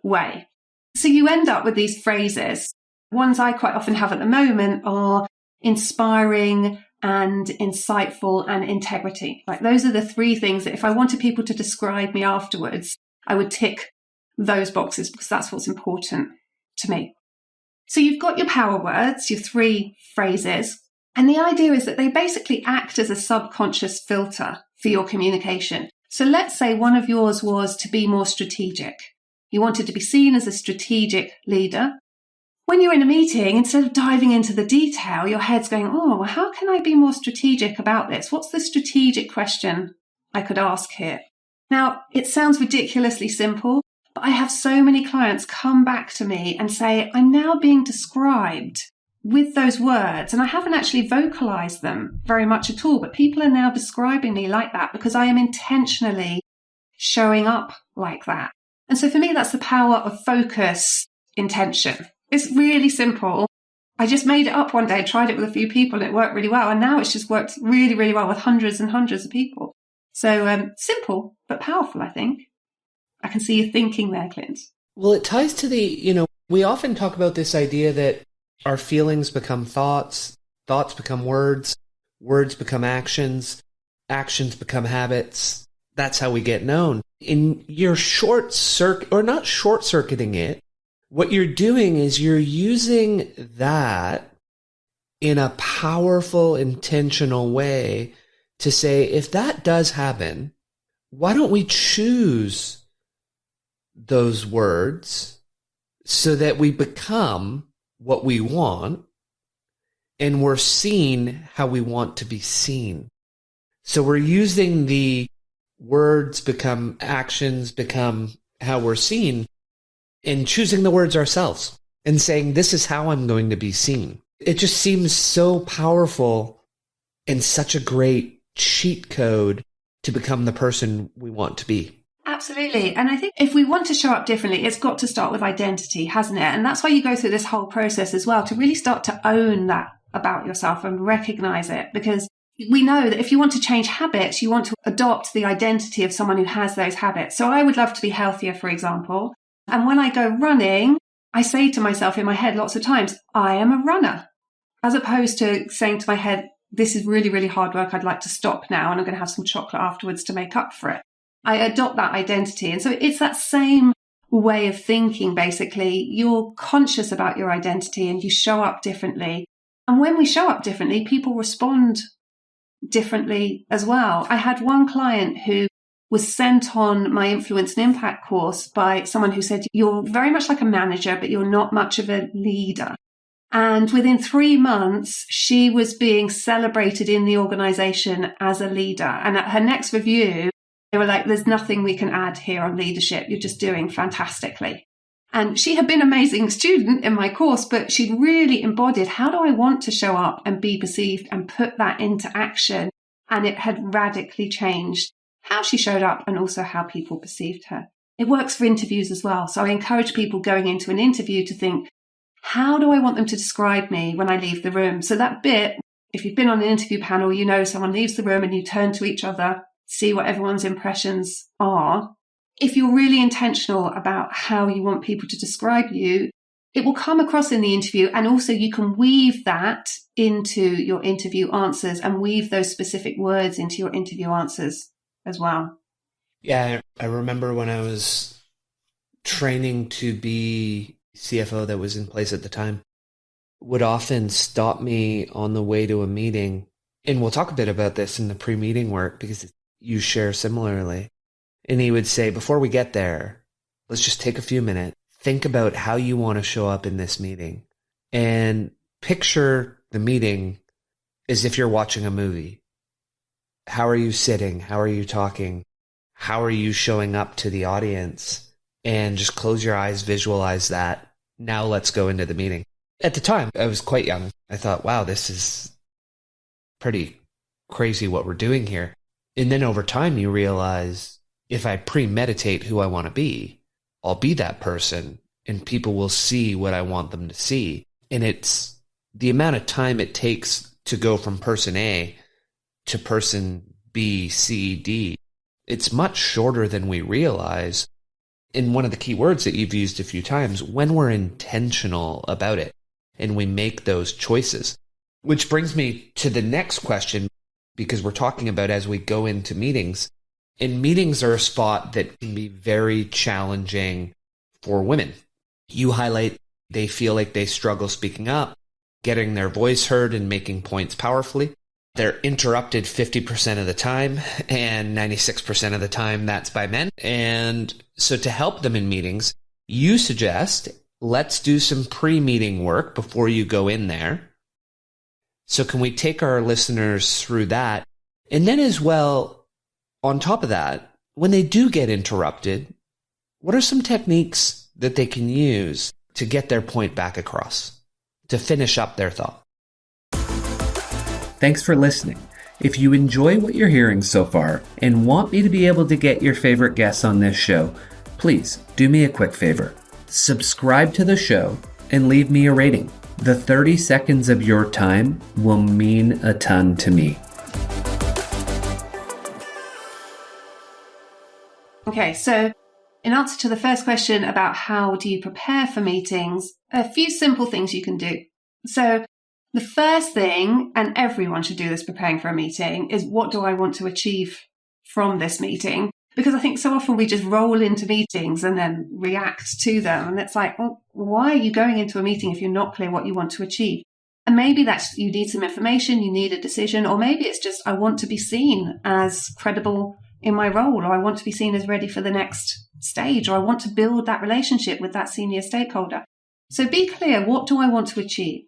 way. So you end up with these phrases. Ones I quite often have at the moment are inspiring and insightful and integrity. Like, those are the 3 things that if I wanted people to describe me afterwards, I would tick those boxes because that's what's important to me. So you've got your power words, your 3 phrases, and the idea is that they basically act as a subconscious filter for your communication. So let's say one of yours was to be more strategic. You wanted to be seen as a strategic leader. When you're in a meeting, instead of diving into the detail, your head's going, oh, well, how can I be more strategic about this? What's the strategic question I could ask here? Now, it sounds ridiculously simple, but I have so many clients come back to me and say, I'm now being described with those words, and I haven't actually vocalized them very much at all, but people are now describing me like that because I am intentionally showing up like that. And so for me, that's the power of focus, intention. It's really simple. I just made it up one day, tried it with a few people, and it worked really well. And now it's just worked really, really well with hundreds and hundreds of people. So simple, but powerful, I think. I can see you thinking there, Clint. Well, it ties to we often talk about this idea that our feelings become thoughts, thoughts become words, words become actions, actions become habits. That's how we get known. In your not short-circuiting it, what you're doing is you're using that in a powerful, intentional way to say, if that does happen, why don't we choose those words so that we become what we want and we're seen how we want to be seen? So we're using the words become actions, become how we're seen, and choosing the words ourselves and saying, this is how I'm going to be seen. It just seems so powerful and such a great cheat code to become the person we want to be. Absolutely. And I think if we want to show up differently, it's got to start with identity, hasn't it? And that's why you go through this whole process as well, to really start to own that about yourself and recognize it. Because we know that if you want to change habits, you want to adopt the identity of someone who has those habits. So I would love to be healthier, for example. And when I go running, I say to myself in my head lots of times, I am a runner, as opposed to saying to my head, this is really, really hard work. I'd like to stop now and I'm going to have some chocolate afterwards to make up for it. I adopt that identity. And so it's that same way of thinking, basically. You're conscious about your identity and you show up differently. And when we show up differently, people respond differently as well. I had one client who was sent on my influence and impact course by someone who said, you're very much like a manager, but you're not much of a leader. And within 3 months, she was being celebrated in the organization as a leader. And at her next review, they were like, there's nothing we can add here on leadership. You're just doing fantastically. And she had been an amazing student in my course, but she'd really embodied, how do I want to show up and be perceived, and put that into action? And it had radically changed how she showed up and also how people perceived her. It works for interviews as well. So I encourage people going into an interview to think, how do I want them to describe me when I leave the room? So that bit, if you've been on an interview panel, you know someone leaves the room and you turn to each other, see what everyone's impressions are. If you're really intentional about how you want people to describe you, it will come across in the interview. And also you can weave that into your interview answers and weave those specific words into your interview answers as well. Yeah, I remember when I was training to be CFO that was in place at the time, would often stop me on the way to a meeting. And we'll talk a bit about this in the pre-meeting work because you share similarly. And he would say, before we get there, let's just take a few minutes, think about how you want to show up in this meeting, and picture the meeting as if you're watching a movie. How are you sitting? How are you talking? How are you showing up to the audience? And just close your eyes, visualize that. Now let's go into the meeting. At the time, I was quite young. I thought, wow, this is pretty crazy what we're doing here. And then over time, you realize if I premeditate who I want to be, I'll be that person and people will see what I want them to see. And it's the amount of time it takes to go from person A to person B, C, D. It's much shorter than we realize. And one of the key words that you've used a few times, when we're intentional about it and we make those choices, which brings me to the next question, because we're talking about as we go into meetings, and meetings are a spot that can be very challenging for women. You highlight they feel like they struggle speaking up, getting their voice heard and making points powerfully. They're interrupted 50% of the time, and 96% of the time that's by men. And so to help them in meetings, you suggest, let's do some pre-meeting work before you go in there. So can we take our listeners through that? And then as well, on top of that, when they do get interrupted, what are some techniques that they can use to get their point back across, to finish up their thought? Thanks for listening. If you enjoy what you're hearing so far and want me to be able to get your favorite guests on this show, please do me a quick favor. Subscribe to the show and leave me a rating. The 30 seconds of your time will mean a ton to me. Okay, so in answer to the first question about how do you prepare for meetings, a few simple things you can do. So the first thing, and everyone should do this preparing for a meeting, is what do I want to achieve from this meeting? Because I think so often we just roll into meetings and then react to them. And it's like, well, why are you going into a meeting if you're not clear what you want to achieve? And maybe that's you need some information, you need a decision, or maybe it's just I want to be seen as credible in my role, or I want to be seen as ready for the next stage, or I want to build that relationship with that senior stakeholder. So be clear, what do I want to achieve?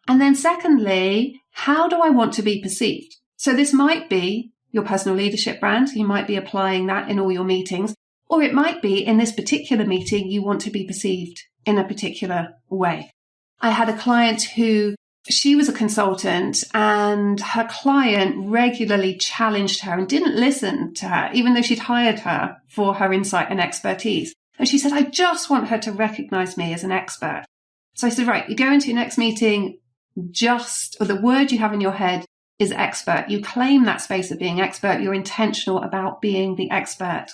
And then secondly, how do I want to be perceived? So this might be your personal leadership brand. You might be applying that in all your meetings, or it might be in this particular meeting, you want to be perceived in a particular way. I had a client who, she was a consultant and her client regularly challenged her and didn't listen to her, even though she'd hired her for her insight and expertise. And she said, I just want her to recognize me as an expert. So I said, right, you go into your next meeting, or the word you have in your head is expert. You claim that space of being expert. You're intentional about being the expert.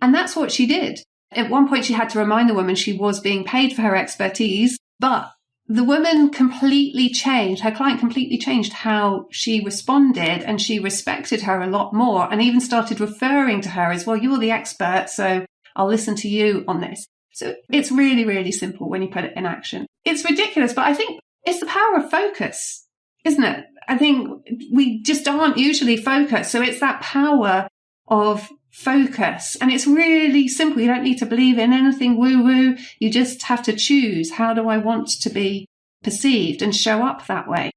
And that's what she did. At one point, she had to remind the woman she was being paid for her expertise, but the woman completely changed. Her client completely changed how she responded, and she respected her a lot more and even started referring to her as, well, you're the expert, so I'll listen to you on this. So it's really, really simple when you put it in action. It's ridiculous, but I think it's the power of focus, isn't it? I think we just aren't usually focused. So it's that power of focus. And it's really simple. You don't need to believe in anything woo-woo. You just have to choose, how do I want to be perceived, and show up that way.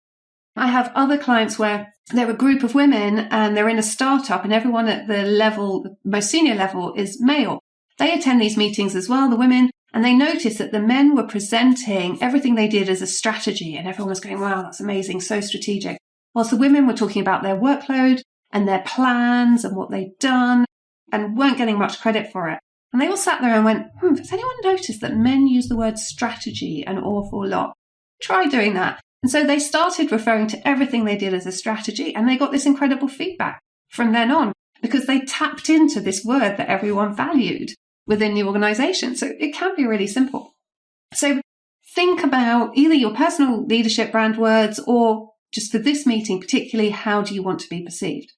I have other clients where they're a group of women and they're in a startup, and everyone at the most senior level is male. They attend these meetings as well, the women, and they noticed that the men were presenting everything they did as a strategy, and everyone was going, wow, that's amazing, so strategic. Whilst the women were talking about their workload and their plans and what they'd done, and weren't getting much credit for it. And they all sat there and went, has anyone noticed that men use the word strategy an awful lot? Try doing that. And so they started referring to everything they did as a strategy, and they got this incredible feedback from then on, because they tapped into this word that everyone valued within the organization. So it can be really simple. So think about either your personal leadership brand words, or just for this meeting particularly, how do you want to be perceived?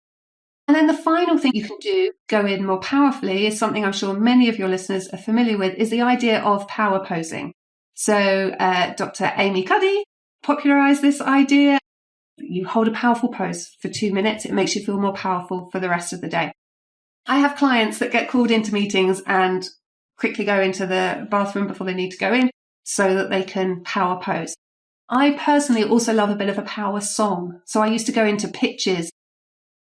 And then the final thing you can do, go in more powerfully, is something I'm sure many of your listeners are familiar with, is the idea of power posing. So Dr. Amy Cuddy popularized this idea. You hold a powerful pose for 2 minutes. It makes you feel more powerful for the rest of the day. I have clients that get called into meetings and quickly go into the bathroom before they need to go in so that they can power pose. I personally also love a bit of a power song. So I used to go into pitches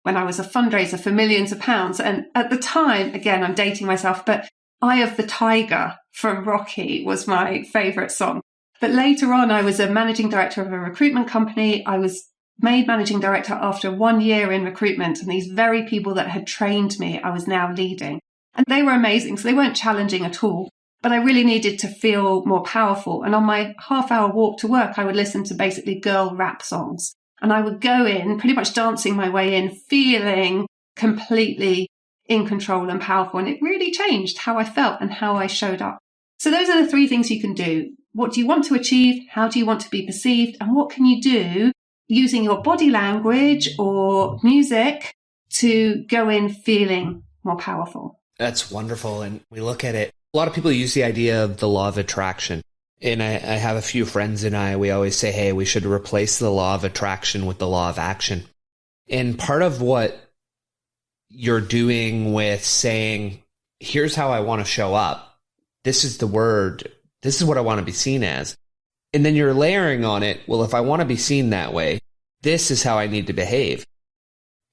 when I was a fundraiser for millions of pounds. And at the time, again, I'm dating myself, but Eye of the Tiger from Rocky was my favorite song. But later on, I was a managing director of a recruitment company. I was made managing director after 1 year in recruitment. And these very people that had trained me, I was now leading. And they were amazing. So they weren't challenging at all. But I really needed to feel more powerful. And on my half-hour walk to work, I would listen to basically girl rap songs. And I would go in, pretty much dancing my way in, feeling completely in control and powerful. And it really changed how I felt and how I showed up. So those are the 3 things you can do. What do you want to achieve? How do you want to be perceived? And what can you do using your body language or music to go in feeling more powerful? That's wonderful. And we look at it. A lot of people use the idea of the law of attraction. And I have a few friends and we always say, hey, we should replace the law of attraction with the law of action. And part of what you're doing with saying, here's how I want to show up. This is the word. This is what I want to be seen as. And then you're layering on it, well, if I want to be seen that way, this is how I need to behave.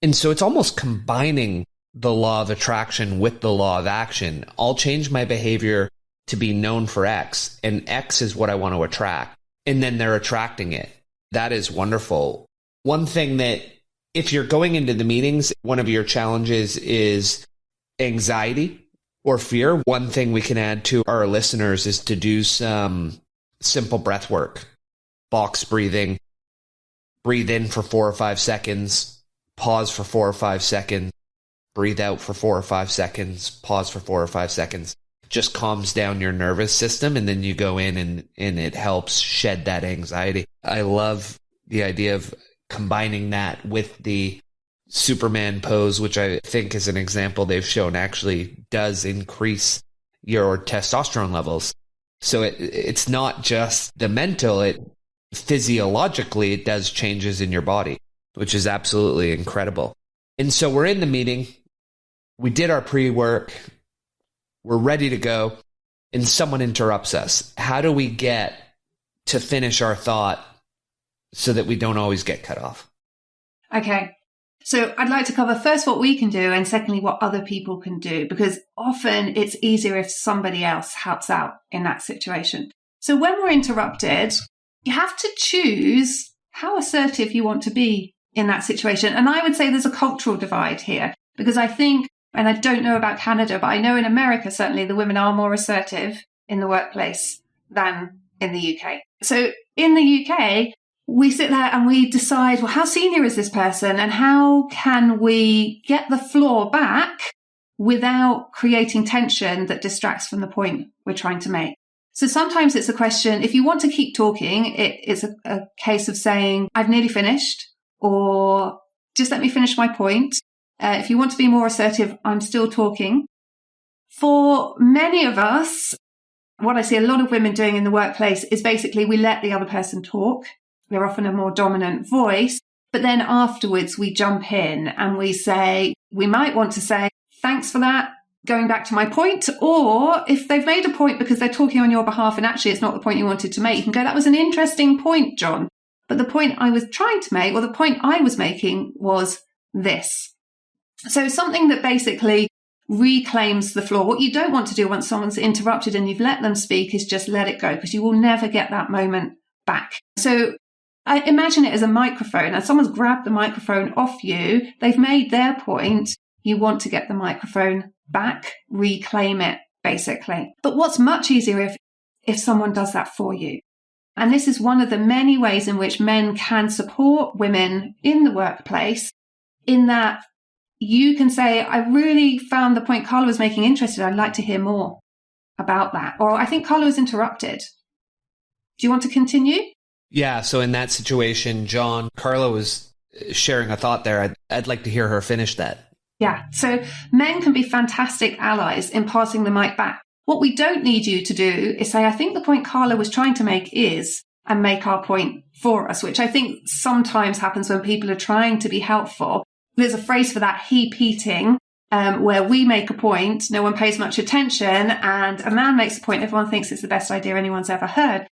And so it's almost combining the law of attraction with the law of action. I'll change my behavior to be known for X, and X is what I want to attract. And then they're attracting it. That is wonderful. One thing that if you're going into the meetings, one of your challenges is anxiety or fear. One thing we can add to our listeners is to do some simple breath work, box breathing, breathe in for 4 or 5 seconds, pause for 4 or 5 seconds, breathe out for 4 or 5 seconds, pause for 4 or 5 seconds. Just calms down your nervous system, and then you go in and it helps shed that anxiety. I love the idea of combining that with the Superman pose, which I think is an example they've shown actually does increase your testosterone levels. So it's not just the mental, physiologically it does changes in your body, which is absolutely incredible. And so we're in the meeting, we did our pre-work, we're ready to go, and someone interrupts us. How do we get to finish our thought so that we don't always get cut off? Okay. So I'd like to cover first what we can do, and secondly, what other people can do, because often it's easier if somebody else helps out in that situation. So when we're interrupted, you have to choose how assertive you want to be in that situation. And I would say there's a cultural divide here, because I think, and I don't know about Canada, but I know in America, certainly the women are more assertive in the workplace than in the UK. So in the UK, we sit there and we decide, well, how senior is this person and how can we get the floor back without creating tension that distracts from the point we're trying to make? So sometimes it's a question, if you want to keep talking, it's a case of saying, I've nearly finished, or just let me finish my point. If you want to be more assertive, I'm still talking. For many of us, what I see a lot of women doing in the workplace is basically we let the other person talk. They're often a more dominant voice. But then afterwards, we jump in and we might want to say, thanks for that, going back to my point. Or if they've made a point because they're talking on your behalf and actually it's not the point you wanted to make, you can go, that was an interesting point, John. But the point I was trying to make, or the point I was making, was this. So something that basically reclaims the floor. What you don't want to do once someone's interrupted and you've let them speak is just let it go, because you will never get that moment back. So I imagine it as a microphone, and someone's grabbed the microphone off you. They've made their point. You want to get the microphone back, reclaim it, basically. But what's much easier if someone does that for you? And this is one of the many ways in which men can support women in the workplace, in that you can say, I really found the point Carla was making interesting. I'd like to hear more about that. Or I think Carla was interrupted. Do you want to continue? Yeah. So in that situation, John, Carla was sharing a thought there. I'd like to hear her finish that. Yeah. So men can be fantastic allies in passing the mic back. What we don't need you to do is say, I think the point Carla was trying to make is, and make our point for us, which I think sometimes happens when people are trying to be helpful. There's a phrase for that, heap-eating, where we make a point, no one pays much attention, and a man makes a point, everyone thinks it's the best idea anyone's ever heard.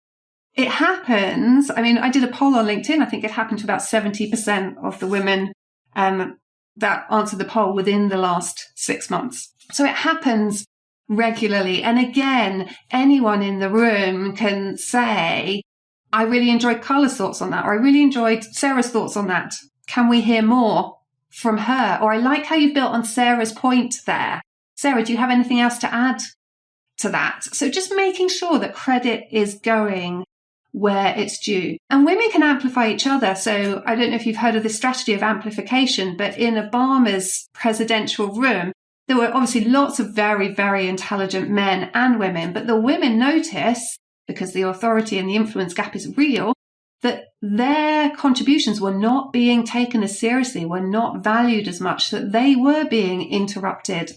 It happens. I mean, I did a poll on LinkedIn. I think it happened to about 70% of the women that answered the poll within the last 6 months. So it happens regularly. And again, anyone in the room can say, I really enjoyed Carla's thoughts on that, or I really enjoyed Sarah's thoughts on that. Can we hear more from her? Or I like how you've built on Sarah's point there. Sarah, do you have anything else to add to that? So just making sure that credit is going where it's due. And women can amplify each other. So I don't know if you've heard of this strategy of amplification, but in Obama's presidential room, there were obviously lots of very, very intelligent men and women, but the women noticed, because the authority and the influence gap is real, that their contributions were not being taken as seriously, were not valued as much, that they were being interrupted,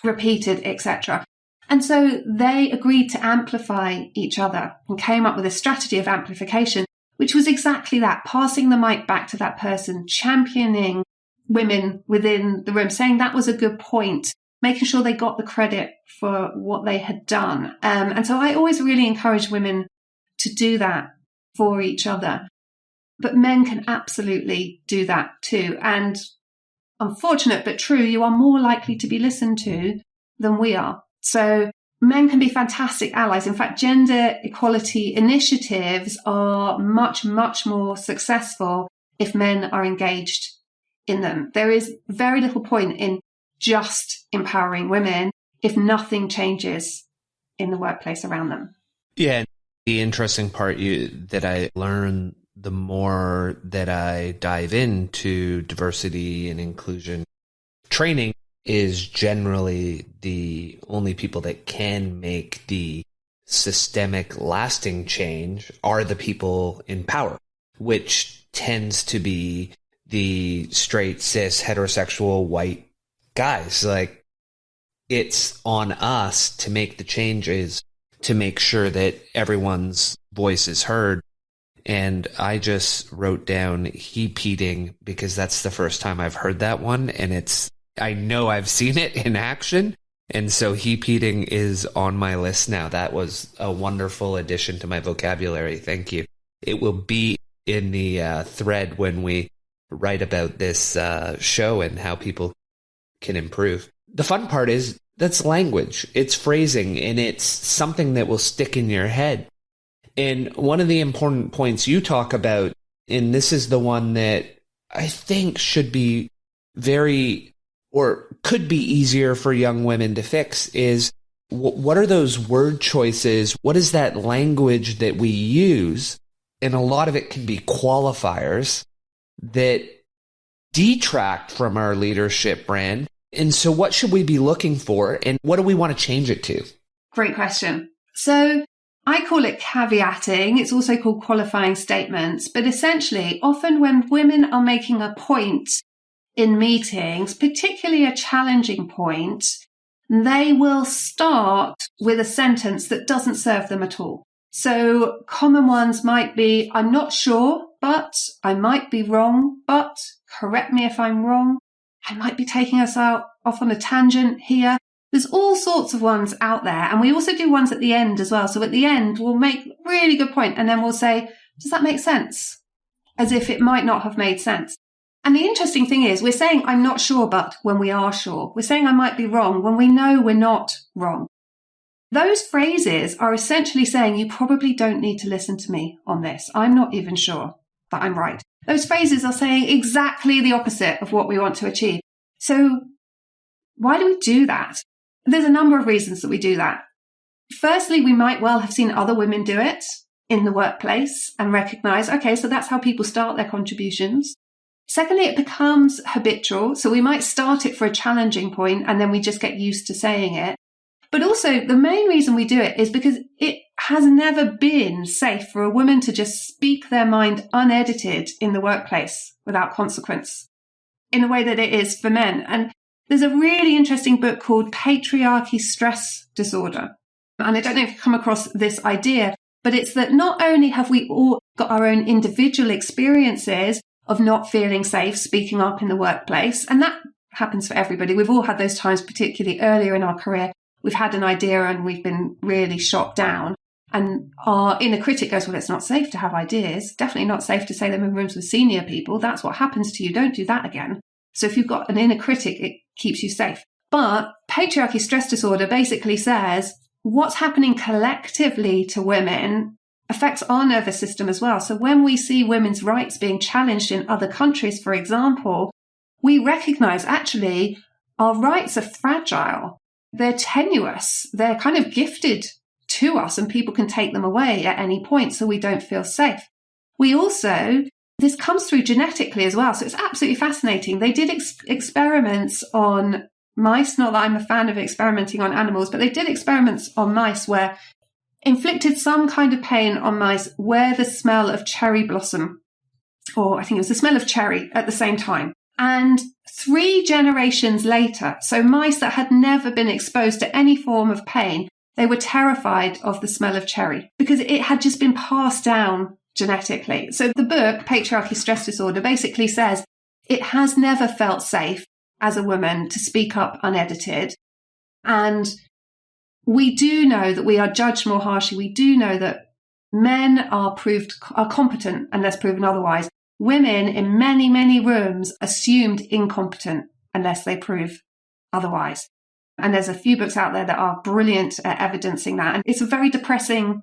repeated, etc. And so they agreed to amplify each other and came up with a strategy of amplification, which was exactly that, passing the mic back to that person, championing women within the room, saying that was a good point, making sure they got the credit for what they had done. And so I always really encourage women to do that for each other. But men can absolutely do that too. And unfortunate but true, you are more likely to be listened to than we are. So men can be fantastic allies. In fact, gender equality initiatives are much, much more successful if men are engaged in them. There is very little point in just empowering women if nothing changes in the workplace around them. Yeah. The interesting part that I learn the more that I dive into diversity and inclusion training is generally the only people that can make the systemic lasting change are the people in power, which tends to be the straight, cis, heterosexual, white guys. Like, it's on us to make the changes, to make sure that everyone's voice is heard. And I just wrote down heap eating because that's the first time I've heard that one. And I know I've seen it in action. And so heap eating is on my list now. That was a wonderful addition to my vocabulary. Thank you. It will be in the thread when we write about this show and how people can improve. The fun part is that's language. It's phrasing, and it's something that will stick in your head. And one of the important points you talk about, and this is the one that I think should be could be easier for young women to fix, is what are those word choices? What is that language that we use? And a lot of it can be qualifiers that detract from our leadership brand. And so what should we be looking for, and what do we want to change it to? Great question. So I call it caveating. It's also called qualifying statements. But essentially, often when women are making a point in meetings, particularly a challenging point, they will start with a sentence that doesn't serve them at all. So common ones might be, I'm not sure, but I might be wrong, but correct me if I'm wrong. I might be taking us off on a tangent here. There's all sorts of ones out there. And we also do ones at the end as well. So at the end, we'll make a really good point and then we'll say, does that make sense? As if it might not have made sense. And the interesting thing is we're saying, I'm not sure, but when we are sure. We're saying I might be wrong when we know we're not wrong. Those phrases are essentially saying you probably don't need to listen to me on this. I'm not even sure that I'm right. Those phrases are saying exactly the opposite of what we want to achieve. So why do we do that? There's a number of reasons that we do that. Firstly, we might well have seen other women do it in the workplace and recognize, okay, so that's how people start their contributions. Secondly, it becomes habitual. So we might start it for a challenging point and then we just get used to saying it. But also the main reason we do it is because it has never been safe for a woman to just speak their mind unedited in the workplace without consequence in the way that it is for men. And there's a really interesting book called Patriarchy Stress Disorder. And I don't know if you've come across this idea, but it's that not only have we all got our own individual experiences of not feeling safe speaking up in the workplace, and that happens for everybody. We've all had those times, particularly earlier in our career. We've had an idea and we've been really shot down. And our inner critic goes, well, it's not safe to have ideas. Definitely not safe to say them in rooms with senior people. That's what happens to you. Don't do that again. So if you've got an inner critic, it keeps you safe. But patriarchy stress disorder basically says what's happening collectively to women affects our nervous system as well. So when we see women's rights being challenged in other countries, for example, we recognize actually our rights are fragile. They're tenuous. They're kind of gifted to us and people can take them away at any point so we don't feel safe. We also, this comes through genetically as well. So it's absolutely fascinating. They did experiments on mice. Not that I'm a fan of experimenting on animals, but they did experiments on mice where inflicted some kind of pain on mice where the smell of cherry blossom, or I think it was the smell of cherry at the same time. And 3 generations later, so mice that had never been exposed to any form of pain, they were terrified of the smell of cherry because it had just been passed down genetically. So the book, Patriarchy Stress Disorder, basically says it has never felt safe as a woman to speak up unedited. And we do know that we are judged more harshly. We do know that men are competent unless proven otherwise. Women in many, many rooms assumed incompetent unless they prove otherwise. And there's a few books out there that are brilliant at evidencing that. And it's a very depressing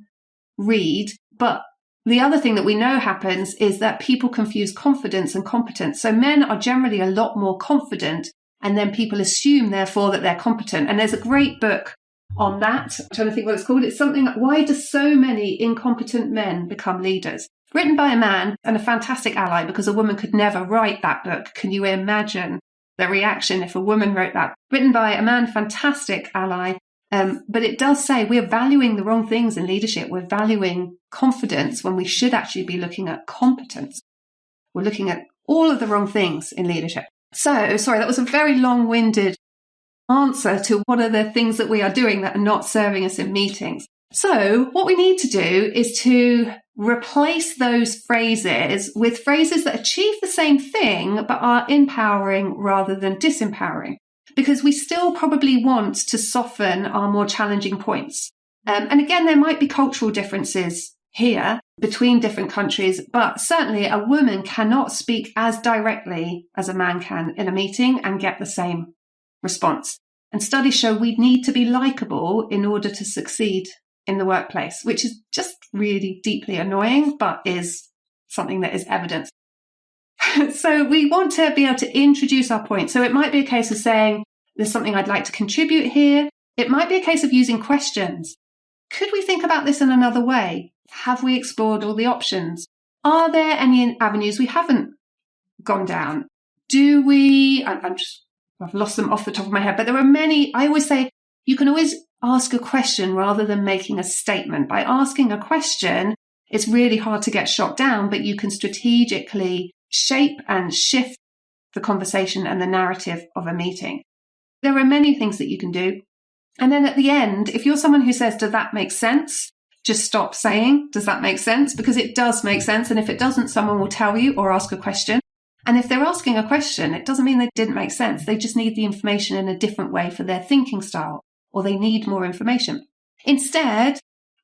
read. But the other thing that we know happens is that people confuse confidence and competence. So men are generally a lot more confident, and then people assume, therefore, that they're competent. And there's a great book on that. I'm trying to think what it's called. It's something like, Why Do So Many Incompetent Men Become Leaders? Written by a man and a fantastic ally, because a woman could never write that book. Can you imagine the reaction if a woman wrote that? Written by a man, fantastic ally. But it does say we're valuing the wrong things in leadership. We're valuing confidence when we should actually be looking at competence. We're looking at all of the wrong things in leadership. So, sorry, that was a very long-winded answer to what are the things that we are doing that are not serving us in meetings. So what we need to do is to replace those phrases with phrases that achieve the same thing but are empowering rather than disempowering, because we still probably want to soften our more challenging points. And again, there might be cultural differences here between different countries, but certainly a woman cannot speak as directly as a man can in a meeting and get the same response. And studies show we need to be likable in order to succeed in the workplace, which is just really deeply annoying, but is something that is evidence. So we want to be able to introduce our point. So it might be a case of saying, there's something I'd like to contribute here. It might be a case of using questions. Could we think about this in another way? Have we explored all the options? Are there any avenues we haven't gone down? Do we, I've lost them off the top of my head, but there are many. I always say you can always ask a question rather than making a statement. By asking a question, it's really hard to get shot down, but you can strategically shape and shift the conversation and the narrative of a meeting. There are many things that you can do. And then at the end, if you're someone who says, does that make sense? Just stop saying, does that make sense? Because it does make sense. And if it doesn't, someone will tell you or ask a question. And if they're asking a question, it doesn't mean they didn't make sense. They just need the information in a different way for their thinking style, or they need more information. Instead,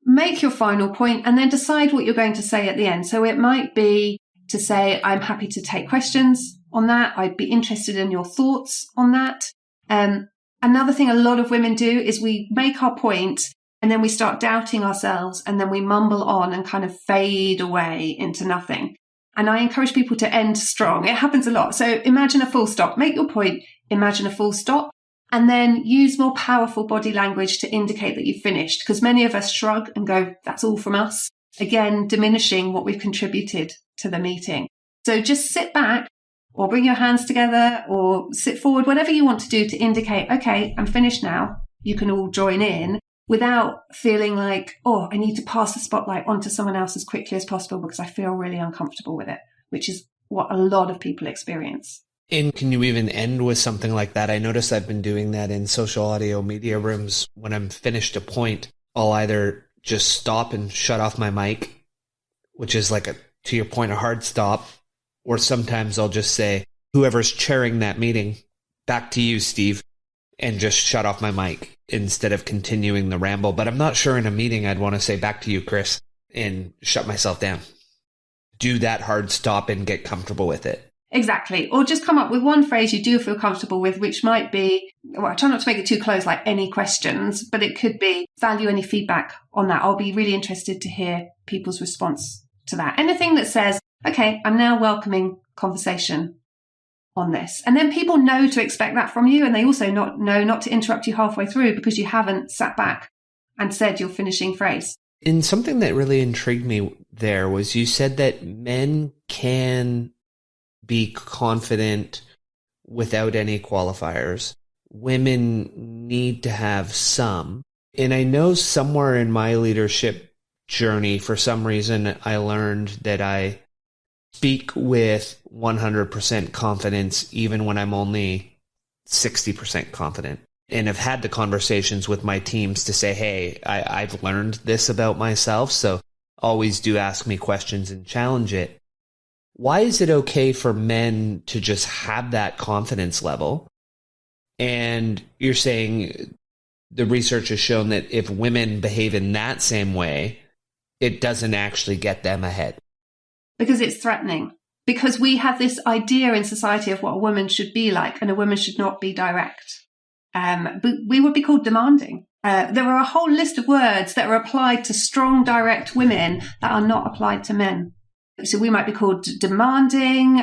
make your final point and then decide what you're going to say at the end. So it might be to say, I'm happy to take questions on that. I'd be interested in your thoughts on that. Another thing a lot of women do is we make our point and then we start doubting ourselves and then we mumble on and kind of fade away into nothing. And I encourage people to end strong. It happens a lot. So imagine a full stop, make your point, imagine a full stop, and then use more powerful body language to indicate that you've finished. Because many of us shrug and go, that's all from us. Again, diminishing what we've contributed to the meeting. So just sit back or bring your hands together or sit forward, whatever you want to do to indicate, okay, I'm finished now. You can all join in without feeling like, oh, I need to pass the spotlight onto someone else as quickly as possible because I feel really uncomfortable with it, which is what a lot of people experience. And can you even end with something like that? I notice I've been doing that in social audio media rooms. When I'm finished a point, I'll either just stop and shut off my mic, which is like to your point, a hard stop. Or sometimes I'll just say, whoever's chairing that meeting, back to you, Steve, and just shut off my mic instead of continuing the ramble. But I'm not sure in a meeting I'd want to say, back to you, Chris, and shut myself down. Do that hard stop and get comfortable with it. Exactly. Or just come up with one phrase you do feel comfortable with, which might be, well, I try not to make it too close, like any questions, but it could be value any feedback on that. I'll be really interested to hear people's response to that. Anything that says, okay, I'm now welcoming conversation on this. And then people know to expect that from you. And they also know not to interrupt you halfway through because you haven't sat back and said your finishing phrase. And something that really intrigued me there was you said that men can be confident without any qualifiers. Women need to have some. And I know somewhere in my leadership journey, for some reason, I learned that I speak with 100% confidence, even when I'm only 60% confident. And I've had the conversations with my teams to say, hey, I've learned this about myself, so always do ask me questions and challenge it. Why is it okay for men to just have that confidence level? And you're saying the research has shown that if women behave in that same way, it doesn't actually get them ahead. Because it's threatening. Because we have this idea in society of what a woman should be like, and a woman should not be direct. But we would be called demanding. There are a whole list of words that are applied to strong, direct women that are not applied to men. So we might be called demanding,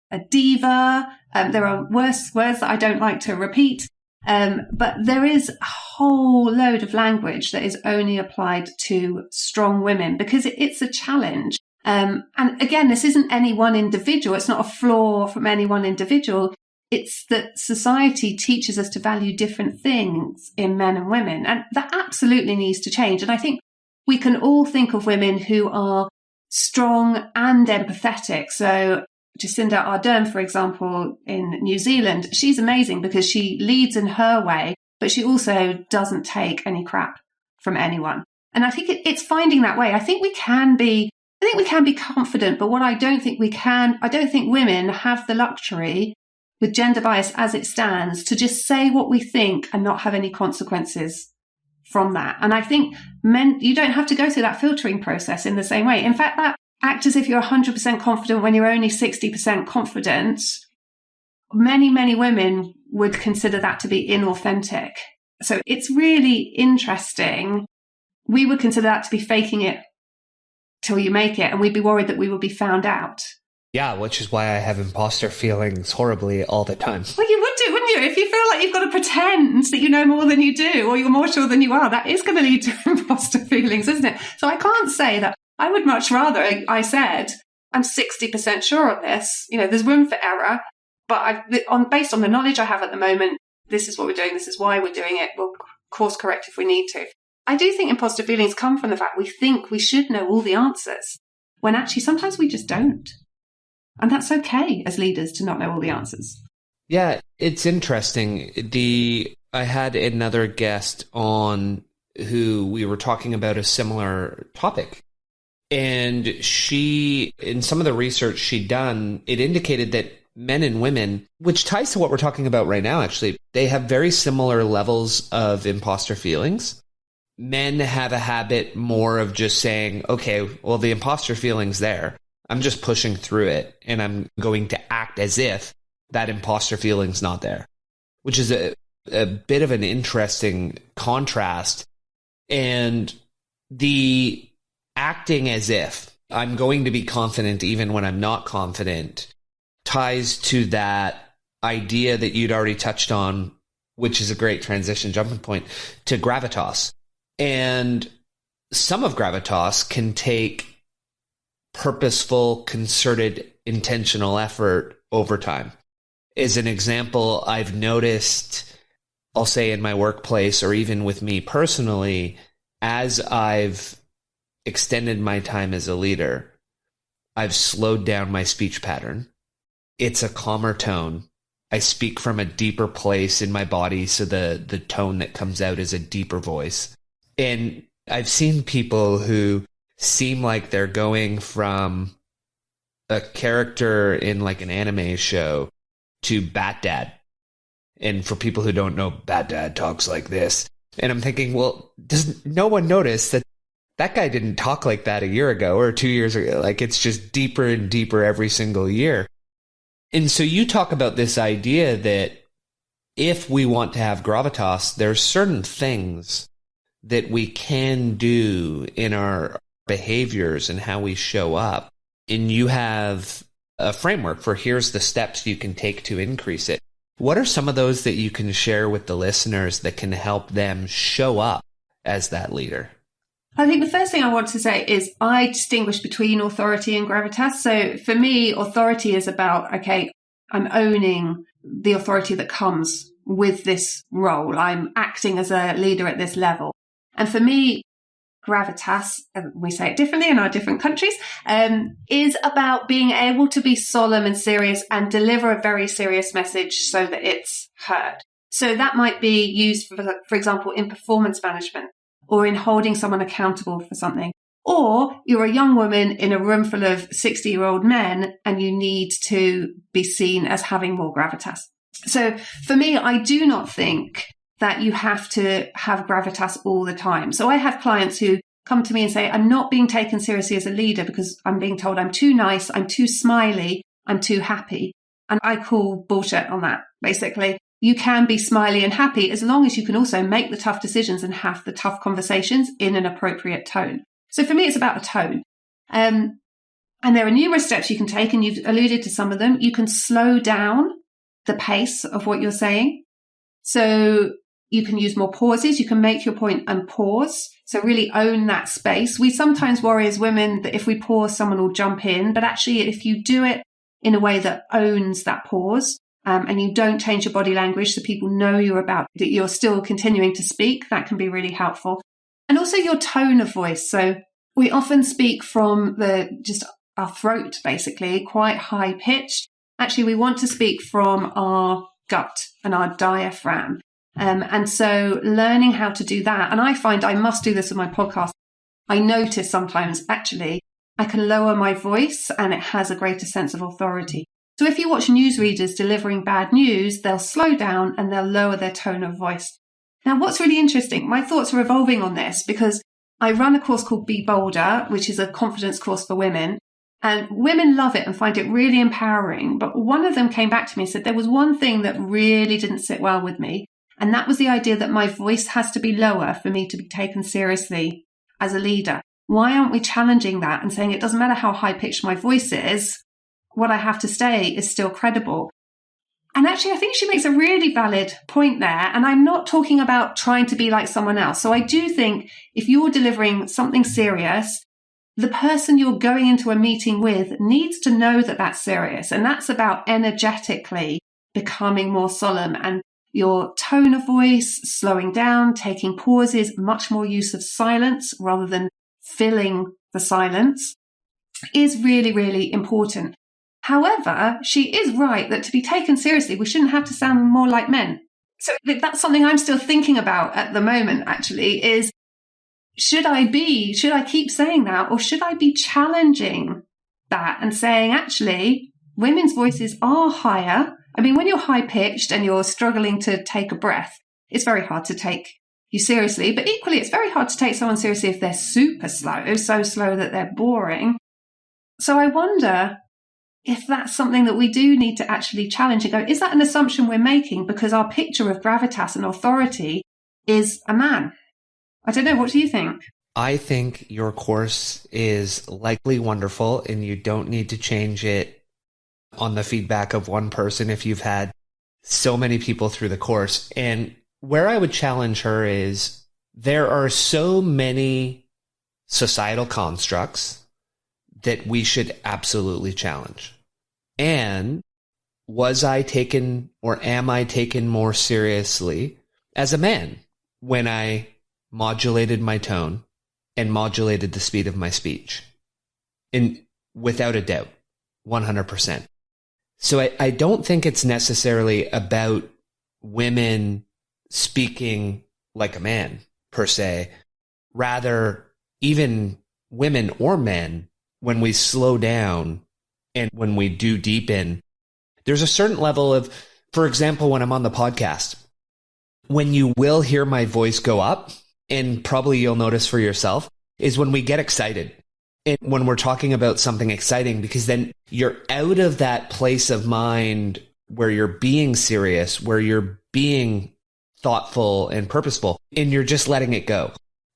a diva. There are worse words that I don't like to repeat. But there is a whole load of language that is only applied to strong women because it's a challenge. And again, this isn't any one individual. It's not a flaw from any one individual. It's that society teaches us to value different things in men and women. And that absolutely needs to change. And I think we can all think of women who are strong and empathetic. So Jacinda Ardern, for example, in New Zealand, she's amazing because she leads in her way, but she also doesn't take any crap from anyone. And I think it's finding that way. I think we can be confident, but what I don't think women have the luxury with gender bias as it stands to just say what we think and not have any consequences from that. And I think men, you don't have to go through that filtering process in the same way. In fact, that act as if you're 100% confident when you're only 60% confident. Many, many women would consider that to be inauthentic. So it's really interesting. We would consider that to be faking it till you make it, and we'd be worried that we would be found out. Yeah, which is why I have imposter feelings horribly all the time. Well, you would do, wouldn't you? If you feel like you've got to pretend that you know more than you do, or you're more sure than you are, that is going to lead to imposter feelings, isn't it? So I can't say that. I would much rather, I said, I'm 60% sure of this. You know, there's room for error, but based on the knowledge I have at the moment, this is what we're doing. This is why we're doing it. We'll course correct if we need to. I do think imposter feelings come from the fact we think we should know all the answers, when actually sometimes we just don't. And that's okay as leaders to not know all the answers. Yeah, it's interesting. I had another guest on who we were talking about a similar topic. And she, in some of the research she'd done, it indicated that men and women, which ties to what we're talking about right now, actually, they have very similar levels of imposter feelings. Men have a habit more of just saying, okay, well, the imposter feeling's there. I'm just pushing through it, and I'm going to act as if that imposter feeling's not there, which is a bit of an interesting contrast. And the acting as if I'm going to be confident even when I'm not confident ties to that idea that you'd already touched on, which is a great transition jumping point, to gravitas. And some of gravitas can take purposeful, concerted, intentional effort over time. As an example, I've noticed, I'll say in my workplace or even with me personally, as I've extended my time as a leader, I've slowed down my speech pattern. It's a calmer tone. I speak from a deeper place in my body, so the tone that comes out is a deeper voice. And I've seen people who seem like they're going from a character in like an anime show to Bat Dad. And for people who don't know, Bat Dad talks like this. And I'm thinking, well, does no one notice that that guy didn't talk like that a year ago or 2 years ago? Like, it's just deeper and deeper every single year. And so you talk about this idea that if we want to have gravitas, there's certain things that we can do in our behaviors and how we show up. And you have a framework for here's the steps you can take to increase it. What are some of those that you can share with the listeners that can help them show up as that leader? I think the first thing I want to say is I distinguish between authority and gravitas. So for me, authority is about, okay, I'm owning the authority that comes with this role. I'm acting as a leader at this level. And for me, gravitas, we say it differently in our different countries, is about being able to be solemn and serious and deliver a very serious message so that it's heard. So that might be used, for example, in performance management or in holding someone accountable for something. Or you're a young woman in a room full of 60-year-old men and you need to be seen as having more gravitas. So for me, I do not think that you have to have gravitas all the time. So I have clients who come to me and say, I'm not being taken seriously as a leader because I'm being told I'm too nice, I'm too smiley, I'm too happy. And I call bullshit on that, basically. You can be smiley and happy as long as you can also make the tough decisions and have the tough conversations in an appropriate tone. So for me, it's about a tone. And there are numerous steps you can take, and you've alluded to some of them. You can slow down the pace of what you're saying. So you can use more pauses. You can make your point and pause. So really own that space. We sometimes worry as women that if we pause, someone will jump in. But actually, if you do it in a way that owns that pause, and you don't change your body language so people know that you're still continuing to speak, that can be really helpful. And also your tone of voice. So we often speak from just our throat, basically, quite high pitched. Actually, we want to speak from our gut and our diaphragm. And so learning how to do that, and I find I must do this with my podcast. I notice sometimes, actually, I can lower my voice and it has a greater sense of authority. So if you watch newsreaders delivering bad news, they'll slow down and they'll lower their tone of voice. Now, what's really interesting, my thoughts are evolving on this because I run a course called Be Bolder, which is a confidence course for women. And women love it and find it really empowering. But one of them came back to me and said there was one thing that really didn't sit well with me. And that was the idea that my voice has to be lower for me to be taken seriously as a leader. Why aren't we challenging that and saying it doesn't matter how high-pitched my voice is, what I have to say is still credible? And actually, I think she makes a really valid point there. And I'm not talking about trying to be like someone else. So I do think if you're delivering something serious, the person you're going into a meeting with needs to know that that's serious. And that's about energetically becoming more solemn, and your tone of voice, slowing down, taking pauses, much more use of silence rather than filling the silence is really, really important. However, she is right that to be taken seriously, we shouldn't have to sound more like men. So that's something I'm still thinking about at the moment, actually, is should I keep saying that, or should I be challenging that and saying, actually, women's voices are higher. I mean, when you're high pitched and you're struggling to take a breath, it's very hard to take you seriously, but equally, it's very hard to take someone seriously if they're super slow, so slow that they're boring. So I wonder if that's something that we do need to actually challenge and go, is that an assumption we're making because our picture of gravitas and authority is a man? I don't know. What do you think? I think your course is likely wonderful and you don't need to change it on the feedback of one person if you've had so many people through the course. And where I would challenge her is there are so many societal constructs that we should absolutely challenge. And was I taken or am I taken more seriously as a man when I modulated my tone and modulated the speed of my speech? And without a doubt, 100%. So I don't think it's necessarily about women speaking like a man per se. Rather, even women or men, when we slow down and when we do deepen, there's a certain level of, for example, when I'm on the podcast, when you will hear my voice go up, and probably you'll notice for yourself, is when we get excited. And when we're talking about something exciting, because then you're out of that place of mind where you're being serious, where you're being thoughtful and purposeful, and you're just letting it go.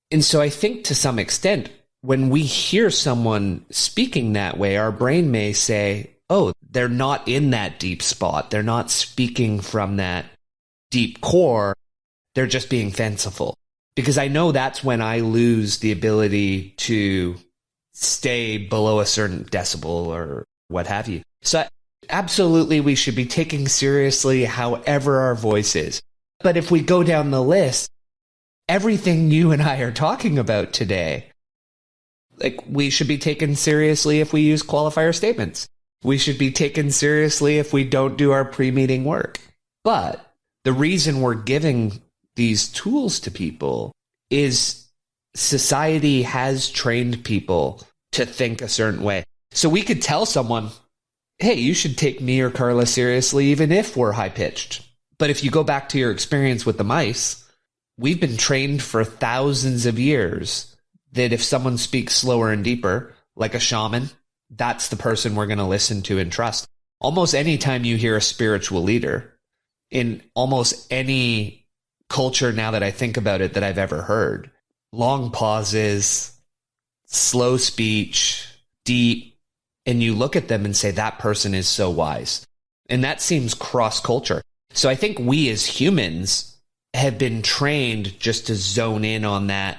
And so I think to some extent, when we hear someone speaking that way, our brain may say, oh, they're not in that deep spot. They're not speaking from that deep core. They're just being fanciful. Because I know that's when I lose the ability to stay below a certain decibel or what have you. So absolutely, we should be taking seriously however our voice is. But if we go down the list, everything you and I are talking about today, like, we should be taken seriously if we use qualifier statements. We should be taken seriously if we don't do our pre-meeting work. But the reason we're giving these tools to people is society has trained people to think a certain way. So we could tell someone, hey, you should take me or Carla seriously even if we're high-pitched. But if you go back to your experience with the mice, we've been trained for thousands of years that if someone speaks slower and deeper, like a shaman, that's the person we're going to listen to and trust. Almost any time you hear a spiritual leader, in almost any culture now that I think about it that I've ever heard, long pauses, slow speech, deep, and you look at them and say, that person is so wise. And that seems cross-culture. So I think we as humans have been trained just to zone in on that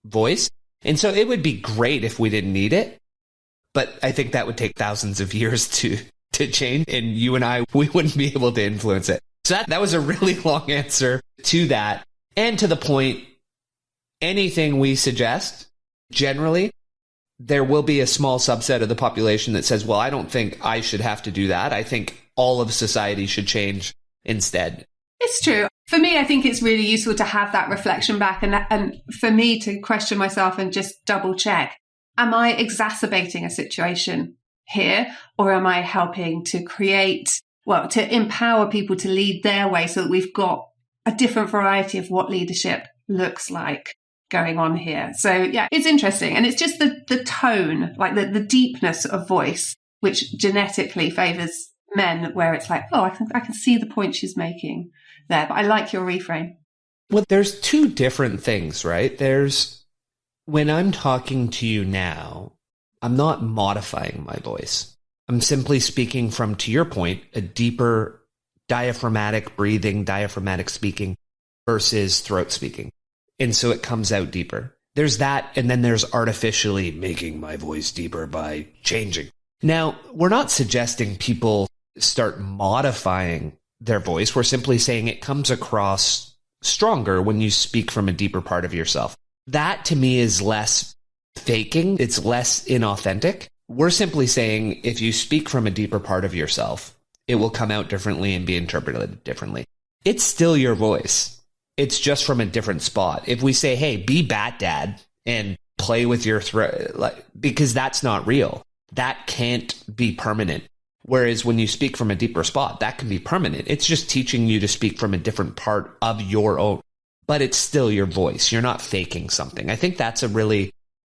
voice. And so it would be great if we didn't need it. But I think that would take thousands of years to change. And you and I, we wouldn't be able to influence it. So that was a really long answer to that. And to the point, anything we suggest, generally, there will be a small subset of the population that says, well, I don't think I should have to do that. I think all of society should change instead. It's true. For me, I think it's really useful to have that reflection back and for me to question myself and just double check. Am I exacerbating a situation here, or am I helping to to empower people to lead their way so that we've got a different variety of what leadership looks like going on here? So yeah, it's interesting. And it's just the tone, like the deepness of voice, which genetically favors men, where it's like, oh, I can see the point she's making there. But I like your reframe. Well, there's two different things, right? There's, when I'm talking to you now, I'm not modifying my voice. I'm simply speaking from, to your point, a deeper diaphragmatic breathing, diaphragmatic speaking versus throat speaking. And so it comes out deeper. There's that, and then there's artificially making my voice deeper by changing. Now, we're not suggesting people start modifying their voice. We're simply saying it comes across stronger when you speak from a deeper part of yourself. That, to me, is less faking. It's less inauthentic. We're simply saying if you speak from a deeper part of yourself, it will come out differently and be interpreted differently. it's still your voice. It's just from a different spot. If we say, hey, be Bat Dad and play with your throat, because that's not real. That can't be permanent. Whereas when you speak from a deeper spot, that can be permanent. It's just teaching you to speak from a different part of your own, but it's still your voice. You're not faking something. I think that's a really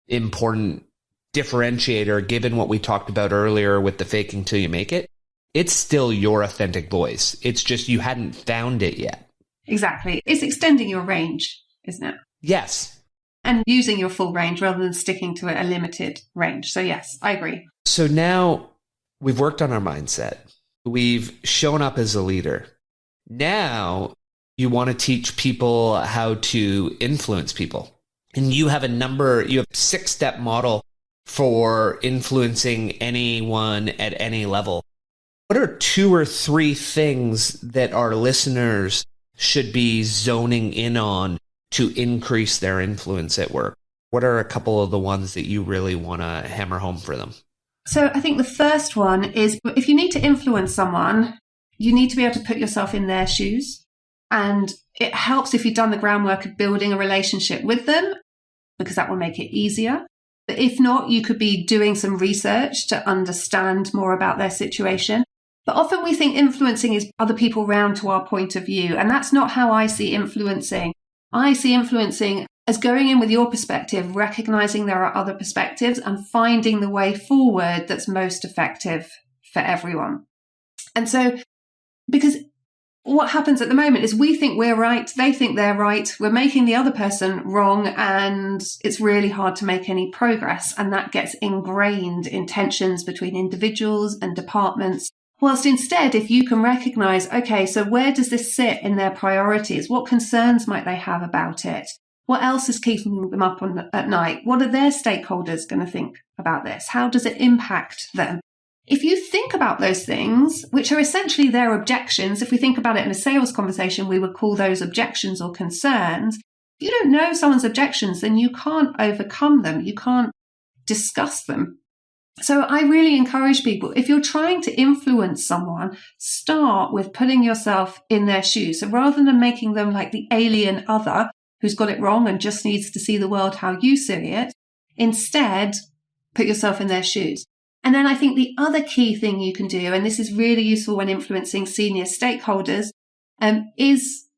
important differentiator, given what we talked about earlier with the faking till you make it. It's still your authentic voice. It's just you hadn't found it yet. Exactly. It's extending your range, isn't it? Yes. And using your full range rather than sticking to a limited range. So yes, I agree. So now we've worked on our mindset. We've shown up as a leader. Now you want to teach people how to influence people. And you have a 6-step model for influencing anyone at any level. What are 2 or 3 things that our listeners should be zoning in on to increase their influence at work? What are a couple of the ones that you really want to hammer home for them? So I think the first one is, if you need to influence someone, you need to be able to put yourself in their shoes. And it helps if you've done the groundwork of building a relationship with them, because that will make it easier. But if not, you could be doing some research to understand more about their situation. But often we think influencing is other people round to our point of view. And that's not how I see influencing. I see influencing as going in with your perspective, recognizing there are other perspectives and finding the way forward that's most effective for everyone. And so, because what happens at the moment is we think we're right, they think they're right, we're making the other person wrong, and it's really hard to make any progress. And that gets ingrained in tensions between individuals and departments. Whilst instead, if you can recognize, okay, so where does this sit in their priorities? What concerns might they have about it? What else is keeping them up at night? What are their stakeholders going to think about this? How does it impact them? If you think about those things, which are essentially their objections, if we think about it in a sales conversation, we would call those objections or concerns. If you don't know someone's objections, then you can't overcome them. You can't discuss them. So I really encourage people, if you're trying to influence someone, start with putting yourself in their shoes. So rather than making them like the alien other who's got it wrong and just needs to see the world how you see it, instead, put yourself in their shoes. And then I think the other key thing you can do, and this is really useful when influencing senior stakeholders, is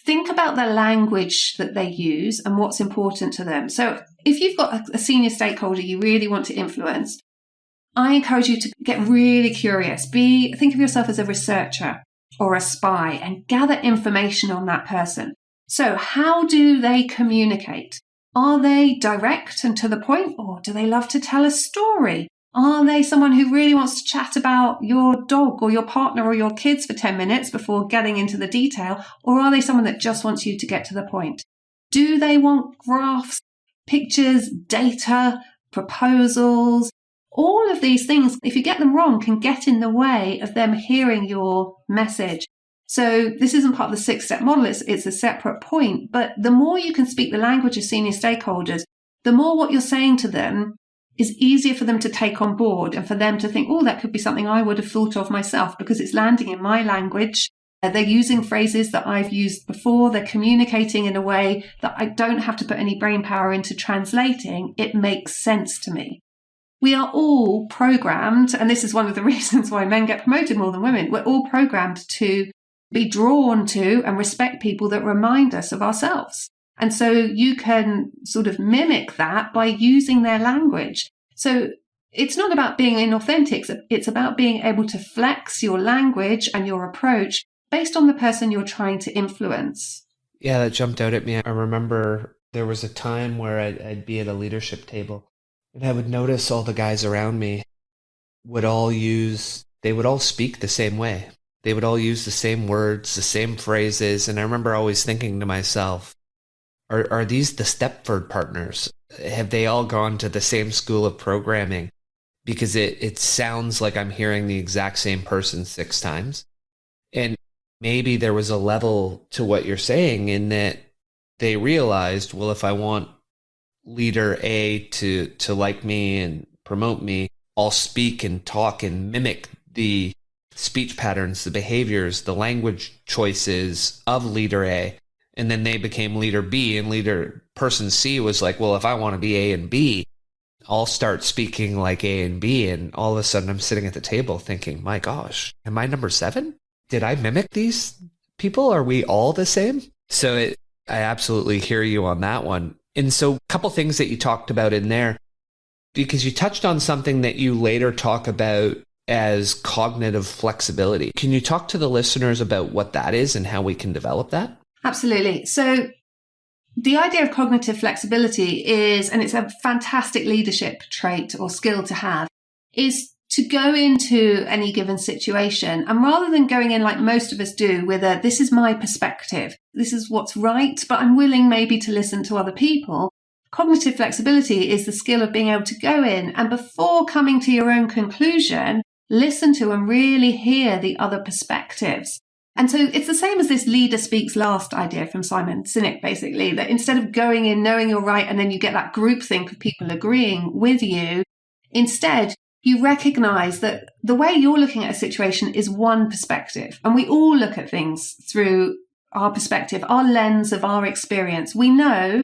think about the language that they use and what's important to them. So if you've got a senior stakeholder you really want to influence, I encourage you to get really curious. Think of yourself as a researcher or a spy and gather information on that person. So how do they communicate? Are they direct and to the point, or do they love to tell a story? Are they someone who really wants to chat about your dog or your partner or your kids for 10 minutes before getting into the detail? Or are they someone that just wants you to get to the point? Do they want graphs, pictures, data, proposals? All of these things, if you get them wrong, can get in the way of them hearing your message. So this isn't part of the 6-step model. It's a separate point. But the more you can speak the language of senior stakeholders, the more what you're saying to them is easier for them to take on board and for them to think, oh, that could be something I would have thought of myself because it's landing in my language. They're using phrases that I've used before. They're communicating in a way that I don't have to put any brain power into translating. It makes sense to me. We are all programmed, and this is one of the reasons why men get promoted more than women. We're all programmed to be drawn to and respect people that remind us of ourselves. And so you can sort of mimic that by using their language. So it's not about being inauthentic. It's about being able to flex your language and your approach based on the person you're trying to influence. Yeah, that jumped out at me. I remember there was a time where I'd be at a leadership table and I would notice all the guys around me would all speak the same way. They would all use the same words, the same phrases. And I remember always thinking to myself, are these the Stepford partners? Have they all gone to the same school of programming? Because it sounds like I'm hearing the exact same person 6 times. And maybe there was a level to what you're saying in that they realized, well, if I want leader A to like me and promote me, I'll speak and talk and mimic the speech patterns, the behaviors, the language choices of leader A. And then they became leader B, and leader person C was like, well, if I want to be A and B, I'll start speaking like A and B. And all of a sudden I'm sitting at the table thinking, my gosh, am I number 7? Did I mimic these people? Are we all the same? So I absolutely hear you on that one. And so a couple things that you talked about in there, because you touched on something that you later talk about as cognitive flexibility. Can you talk to the listeners about what that is and how we can develop that? Absolutely. So the idea of cognitive flexibility is, and it's a fantastic leadership trait or skill to have, is to go into any given situation, and rather than going in like most of us do with this is my perspective, this is what's right, but I'm willing maybe to listen to other people. Cognitive flexibility is the skill of being able to go in and, before coming to your own conclusion, listen to and really hear the other perspectives. And so it's the same as this leader speaks last idea from Simon Sinek, basically, that instead of going in knowing you're right and then you get that groupthink of people agreeing with you, instead you recognize that the way you're looking at a situation is one perspective. And we all look at things through our perspective, our lens of our experience. We know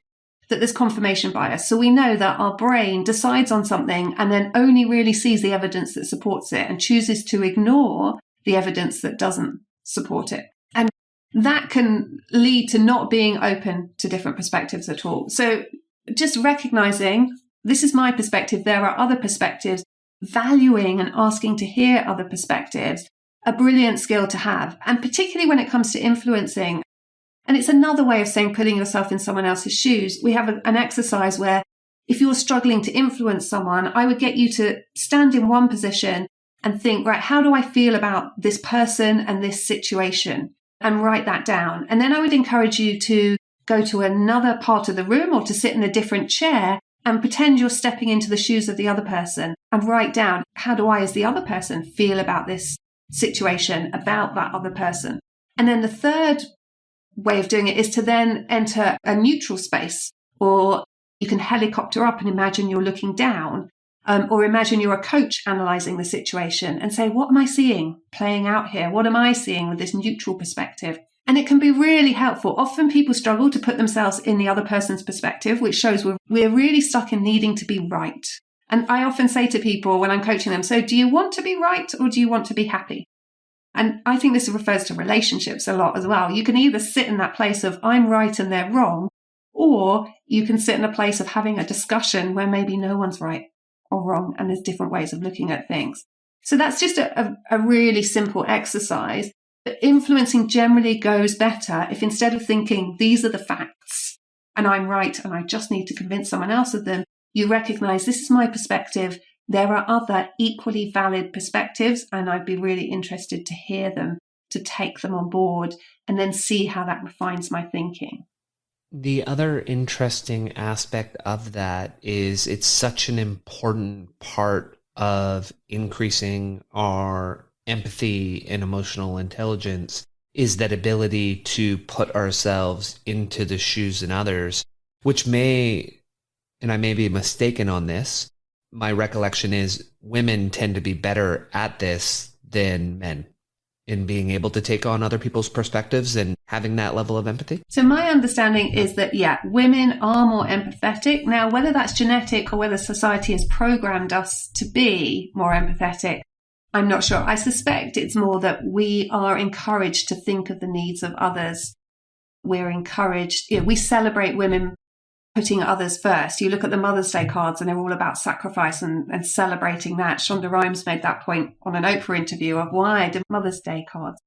that there's confirmation bias. So we know that our brain decides on something and then only really sees the evidence that supports it and chooses to ignore the evidence that doesn't support it. And that can lead to not being open to different perspectives at all. So just recognizing this is my perspective, there are other perspectives, valuing and asking to hear other perspectives, a brilliant skill to have. And particularly when it comes to influencing, and it's another way of saying putting yourself in someone else's shoes. We have an exercise where if you're struggling to influence someone, I would get you to stand in one position and think, right, how do I feel about this person and this situation? And write that down. And then I would encourage you to go to another part of the room or to sit in a different chair and pretend you're stepping into the shoes of the other person and write down, how do I as the other person feel about this situation, about that other person? And then the third way of doing it is to then enter a neutral space, or you can helicopter up and imagine you're looking down, or imagine you're a coach analyzing the situation and say, what am I seeing playing out here? What am I seeing with this neutral perspective? And it can be really helpful. Often people struggle to put themselves in the other person's perspective, which shows we're really stuck in needing to be right. And I often say to people when I'm coaching them, so do you want to be right or do you want to be happy? And I think this refers to relationships a lot as well. You can either sit in that place of I'm right and they're wrong, or you can sit in a place of having a discussion where maybe no one's right or wrong and there's different ways of looking at things. So that's just a really simple exercise. But influencing generally goes better if, instead of thinking these are the facts and I'm right and I just need to convince someone else of them, you recognize this is my perspective. There are other equally valid perspectives and I'd be really interested to hear them, to take them on board and then see how that refines my thinking. The other interesting aspect of that is it's such an important part of increasing our empathy and emotional intelligence, is that ability to put ourselves into the shoes of others, which may, and I may be mistaken on this, my recollection is women tend to be better at this than men in being able to take on other people's perspectives and having that level of empathy. So my understanding is that, yeah, women are more empathetic. Now, whether that's genetic or whether society has programmed us to be more empathetic, I'm not sure. I suspect it's more that we are encouraged to think of the needs of others. We're encouraged, we celebrate women putting others first. You look at the Mother's Day cards and they're all about sacrifice and celebrating that. Shonda Rhimes made that point on an Oprah interview of why do Mother's Day cards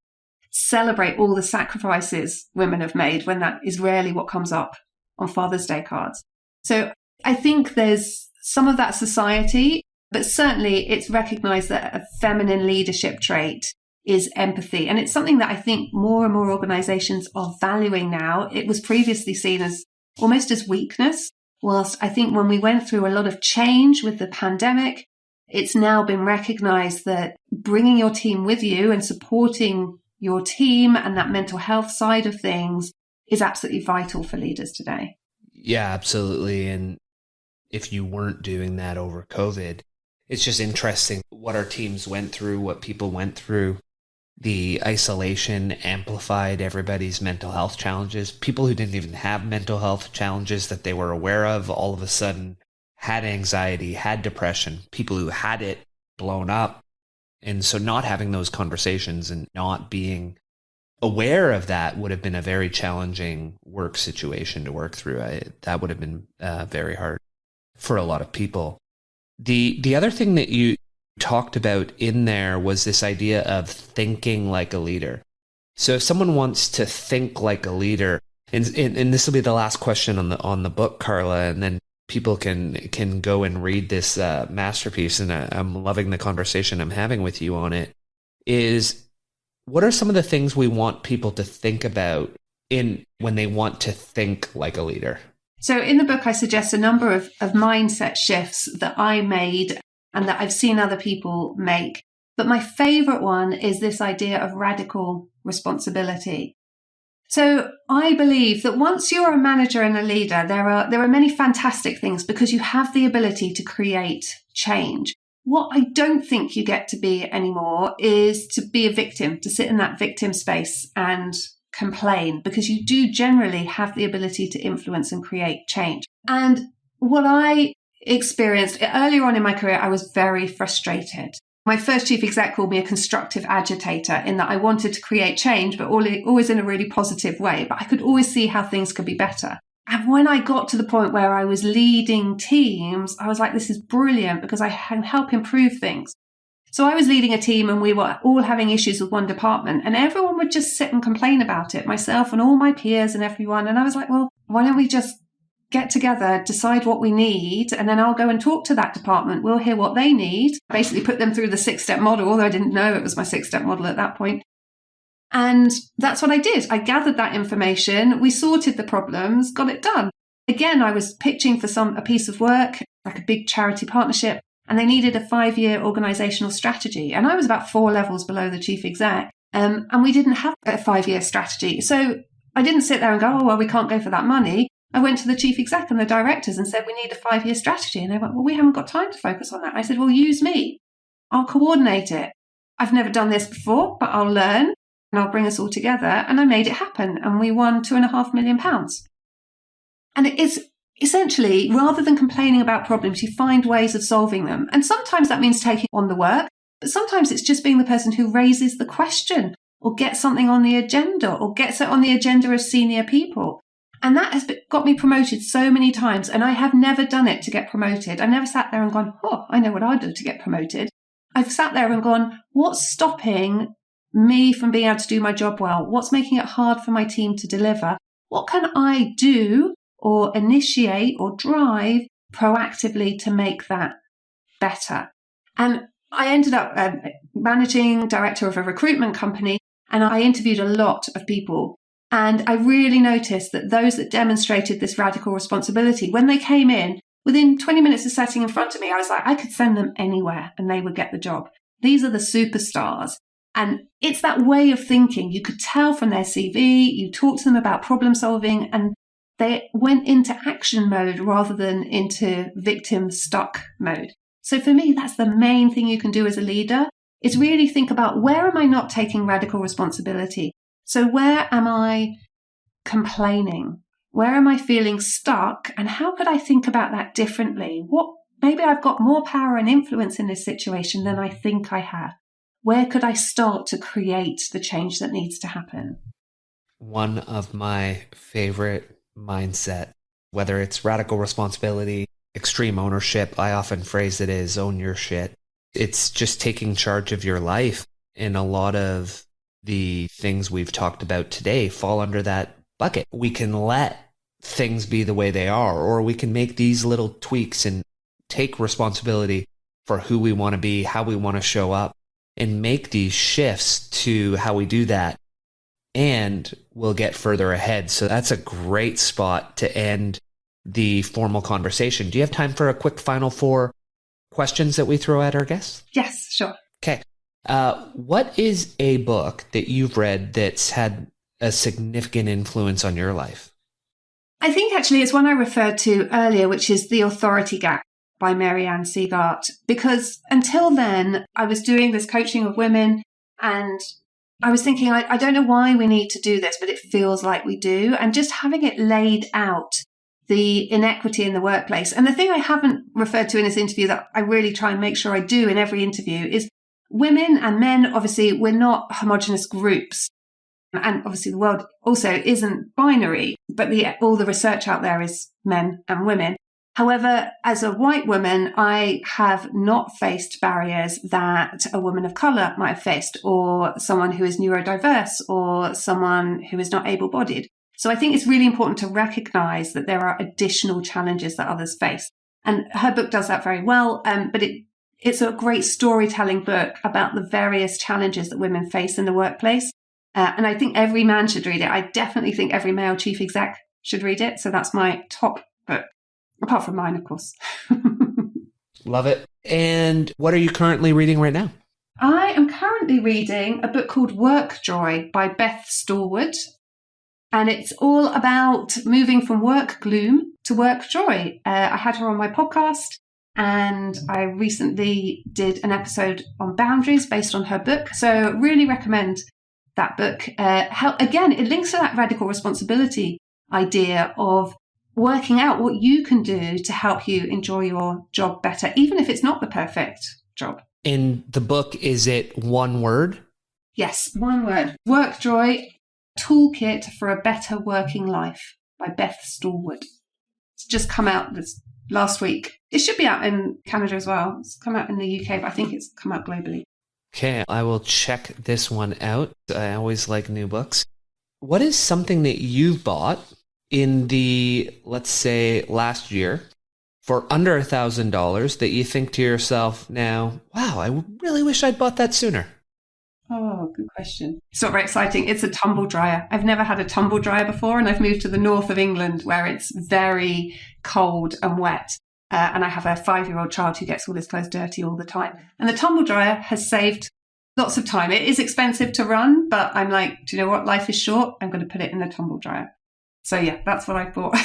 celebrate all the sacrifices women have made when that is rarely what comes up on Father's Day cards. So I think there's some of that society, but certainly it's recognized that a feminine leadership trait is empathy. And it's something that I think more and more organizations are valuing now. It was previously seen as almost as weakness, whilst I think when we went through a lot of change with the pandemic, it's now been recognized that bringing your team with you and supporting your team and that mental health side of things is absolutely vital for leaders today. Yeah, absolutely. And if you weren't doing that over COVID, it's just interesting what our teams went through, what people went through. the isolation amplified everybody's mental health challenges. People who didn't even have mental health challenges that they were aware of all of a sudden had anxiety, had depression. People who had it blown up. And so not having those conversations and not being aware of that would have been a very challenging work situation to work through. That would have been very hard for a lot of people. The other thing that you talked about in there was this idea of thinking like a leader. So if someone wants to think like a leader, and this will be the last question on the book, Carla, and then people can go and read this masterpiece, and I'm loving the conversation I'm having with you on it, is what are some of the things we want people to think about when they want to think like a leader? So in the book, I suggest a number of mindset shifts that I made and that I've seen other people make. But my favorite one is this idea of radical responsibility. So I believe that once you're a manager and a leader, there are many fantastic things because you have the ability to create change. What I don't think you get to be anymore is to be a victim, to sit in that victim space and complain, because you do generally have the ability to influence and create change. And what I experienced earlier on in my career, I was very frustrated. My first chief exec called me a constructive agitator, in that I wanted to create change, but always in a really positive way. But I could always see how things could be better. And when I got to the point where I was leading teams, I was like, this is brilliant because I can help improve things. So I was leading a team and we were all having issues with one department, and everyone would just sit and complain about it, myself and all my peers and everyone. And I was like, well, why don't we just get together, decide what we need, and then I'll go and talk to that department. We'll hear what they need. Basically put them through the 6-step model, although I didn't know it was my 6-step model at that point. And that's what I did. I gathered that information. We sorted the problems, got it done. Again, I was pitching for a piece of work, like a big charity partnership, and they needed a 5-year organizational strategy. And I was about 4 levels below the chief exec. And we didn't have a 5-year strategy. So I didn't sit there and go, oh, well, we can't go for that money. I went to the chief exec and the directors and said, we need a 5-year strategy. And they went, well, we haven't got time to focus on that. I said, well, use me. I'll coordinate it. I've never done this before, but I'll learn and I'll bring us all together. And I made it happen. And we won £2.5 million. And it is essentially, rather than complaining about problems, you find ways of solving them. And sometimes that means taking on the work, but sometimes it's just being the person who raises the question or gets something on the agenda or gets it on the agenda of senior people. And that has got me promoted so many times. And I have never done it to get promoted. I've never sat there and gone, oh, I know what I'll do to get promoted. I've sat there and gone, what's stopping me from being able to do my job well? What's making it hard for my team to deliver? What can I do or initiate or drive proactively to make that better? And I ended up managing director of a recruitment company, and I interviewed a lot of people. And I really noticed that those that demonstrated this radical responsibility, when they came in, within 20 minutes of sitting in front of me, I was like, I could send them anywhere and they would get the job. These are the superstars. And it's that way of thinking. You could tell from their CV, you talk to them about problem solving, and they went into action mode rather than into victim stuck mode. So for me, that's the main thing you can do as a leader, is really think about, where am I not taking radical responsibility? So where am I complaining? Where am I feeling stuck? And how could I think about that differently? Maybe I've got more power and influence in this situation than I think I have. Where could I start to create the change that needs to happen? One of my favorite mindset, whether it's radical responsibility, extreme ownership, I often phrase it as own your shit. It's just taking charge of your life. And a lot of the things we've talked about today fall under that bucket. We can let things be the way they are, or we can make these little tweaks and take responsibility for who we want to be, how we want to show up, and make these shifts to how we do that, and we'll get further ahead. So that's a great spot to end the formal conversation. Do you have time for a quick final 4 questions that we throw at our guests? Yes, sure. Okay. What is a book that you've read that's had a significant influence on your life? I think actually it's one I referred to earlier, which is The Authority Gap by Marianne Siegart. Because until then, I was doing this coaching of women, and I was thinking, I don't know why we need to do this, but it feels like we do. And just having it laid out, the inequity in the workplace. And the thing I haven't referred to in this interview that I really try and make sure I do in every interview is women and men, obviously, we're not homogenous groups. And obviously the world also isn't binary, but all the research out there is men and women. However, as a white woman, I have not faced barriers that a woman of colour might have faced, or someone who is neurodiverse, or someone who is not able-bodied. So I think it's really important to recognise that there are additional challenges that others face. And her book does that very well, but it's a great storytelling book about the various challenges that women face in the workplace. And I think every man should read it. I definitely think every male chief exec should read it. So that's my top book. Apart from mine, of course. Love it. And what are you currently reading right now? I am currently reading a book called Work Joy by Beth Stallwood. And it's all about moving from work gloom to work joy. I had her on my podcast, and I recently did an episode on boundaries based on her book. So really recommend that book. Again, it links to that radical responsibility idea of working out what you can do to help you enjoy your job better, even if it's not the perfect job. In the book, is it one word? Yes, one word. Work Joy, Toolkit for a Better Working Life by Beth Stallwood. It's just come out this last week. It should be out in Canada as well. It's come out in the UK, but I think it's come out globally. Okay, I will check this one out. I always like new books. What is something that you've bought in the, let's say, last year for under $1,000 that you think to yourself now, wow, I really wish I'd bought that sooner? Oh, good question. It's not very exciting. It's a tumble dryer. I've never had a tumble dryer before, and I've moved to the north of England where it's very cold and wet. And I have a 5-year-old child who gets all his clothes dirty all the time. And the tumble dryer has saved lots of time. It is expensive to run, but I'm like, do you know what? Life is short. I'm going to put it in the tumble dryer. So yeah, that's what I bought.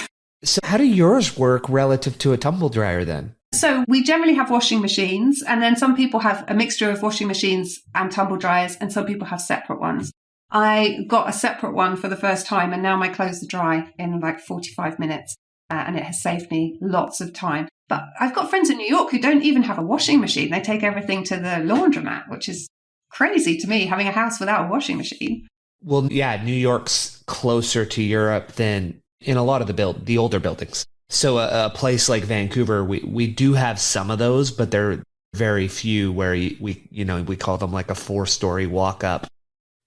So how do yours work relative to a tumble dryer then? So we generally have washing machines, and then some people have a mixture of washing machines and tumble dryers, and some people have separate ones. I got a separate one for the first time, and now my clothes are dry in like 45 minutes, and it has saved me lots of time. But I've got friends in New York who don't even have a washing machine. They take everything to the laundromat, which is crazy to me, having a house without a washing machine. Well, yeah, New York's closer to Europe than in a lot of the older buildings. So a place like Vancouver, we do have some of those, but they're very few where we call them like a 4-story walk up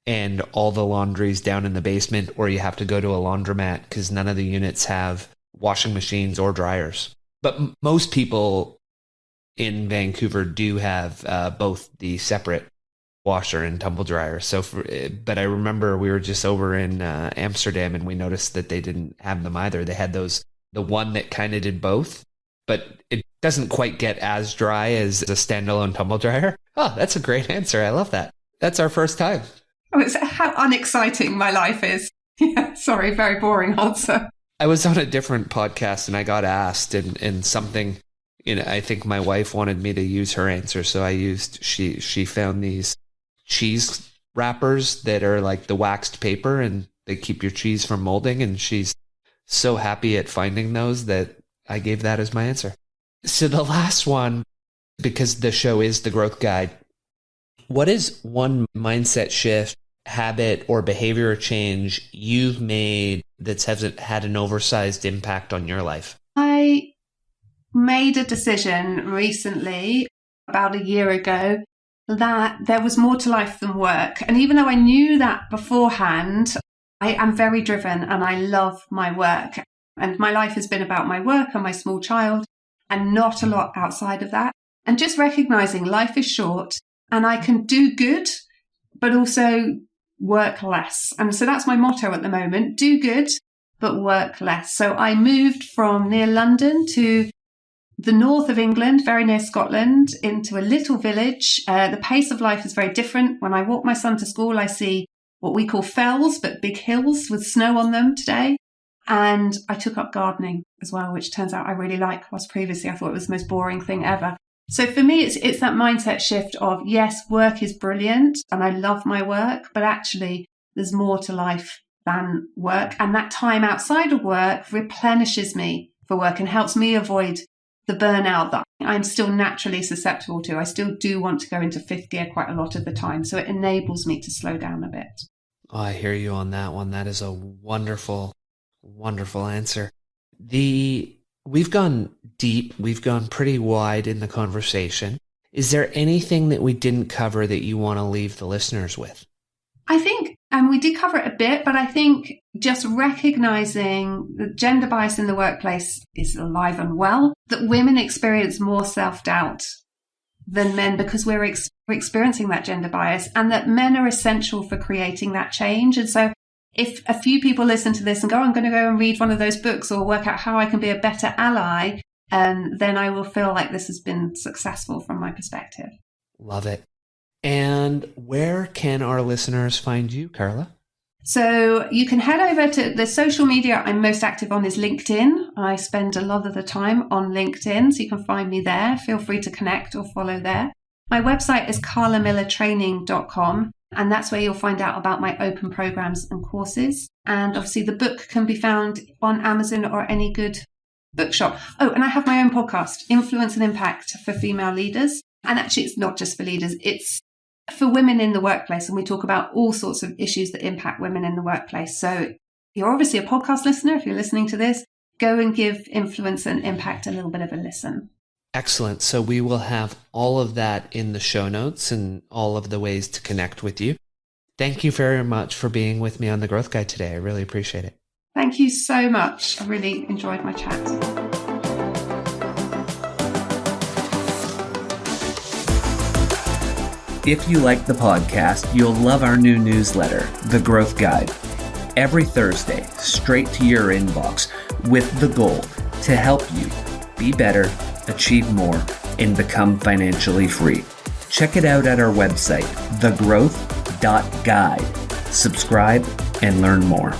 and all the laundry's down in the basement, or you have to go to a laundromat because none of the units have washing machines or dryers. But most people in Vancouver do have both the separate washer and tumble dryer. But I remember we were just over in Amsterdam and we noticed that they didn't have them either. They had the one that kind of did both, but it doesn't quite get as dry as a standalone tumble dryer. Oh, that's a great answer. I love that. That's our first time. Oh, it's how unexciting my life is. Yeah, sorry, very boring answer. I was on a different podcast and I got asked and something, I think my wife wanted me to use her answer. So she found these cheese wrappers that are like the waxed paper and they keep your cheese from molding. And she's so happy at finding those that I gave that as my answer. So the last one, because the show is the growth guide, what is one mindset shift, habit, or behavior change you've made that hasn't had an oversized impact on your life? I made a decision recently, about a year ago, that there was more to life than work. And even though I knew that beforehand, I am very driven and I love my work. And my life has been about my work and my small child and not a lot outside of that. And just recognizing life is short and I can do good, but also work less. And so that's my motto at the moment: do good, but work less. So I moved from near London to the north of England, very near Scotland, into a little village. The pace of life is very different. When I walk my son to school, I see what we call fells, but big hills with snow on them today. And I took up gardening as well, which turns out I really like, whilst previously I thought it was the most boring thing ever. So for me, it's that mindset shift of, yes, work is brilliant and I love my work, but actually there's more to life than work. And that time outside of work replenishes me for work and helps me avoid the burnout that I'm still naturally susceptible to. I still do want to go into fifth gear quite a lot of the time. So it enables me to slow down a bit. Oh, I hear you on that one. That is a wonderful, wonderful answer. We've gone deep. We've gone pretty wide in the conversation. Is there anything that we didn't cover that you want to leave the listeners with? I think, and we did cover it a bit, but I think just recognizing that gender bias in the workplace is alive and well, that women experience more self-doubt than men because we're experiencing that gender bias, and that men are essential for creating that change. And so if a few people listen to this and go, I'm going to go and read one of those books or work out how I can be a better ally, then I will feel like this has been successful from my perspective. Love it. And where can our listeners find you, Carla? So you can head over to the social media I'm most active on is LinkedIn. I spend a lot of the time on LinkedIn, so you can find me there. Feel free to connect or follow there. My website is carlamillertraining.com, and that's where you'll find out about my open programs and courses. And obviously the book can be found on Amazon or any good bookshop. Oh, and I have my own podcast, Influence and Impact for Female Leaders. And actually, it's not just for leaders, it's for women in the workplace. And we talk about all sorts of issues that impact women in the workplace. So you're obviously a podcast listener. If you're listening to this, go and give Influence and Impact a little bit of a listen. Excellent. So we will have all of that in the show notes and all of the ways to connect with you. Thank you very much for being with me on The Growth Guide today. I really appreciate it. Thank you so much. I really enjoyed my chat. If you like the podcast, you'll love our new newsletter, The Growth Guide. Every Thursday, straight to your inbox, with the goal to help you be better, achieve more, and become financially free. Check it out at our website, thegrowth.guide. Subscribe and learn more.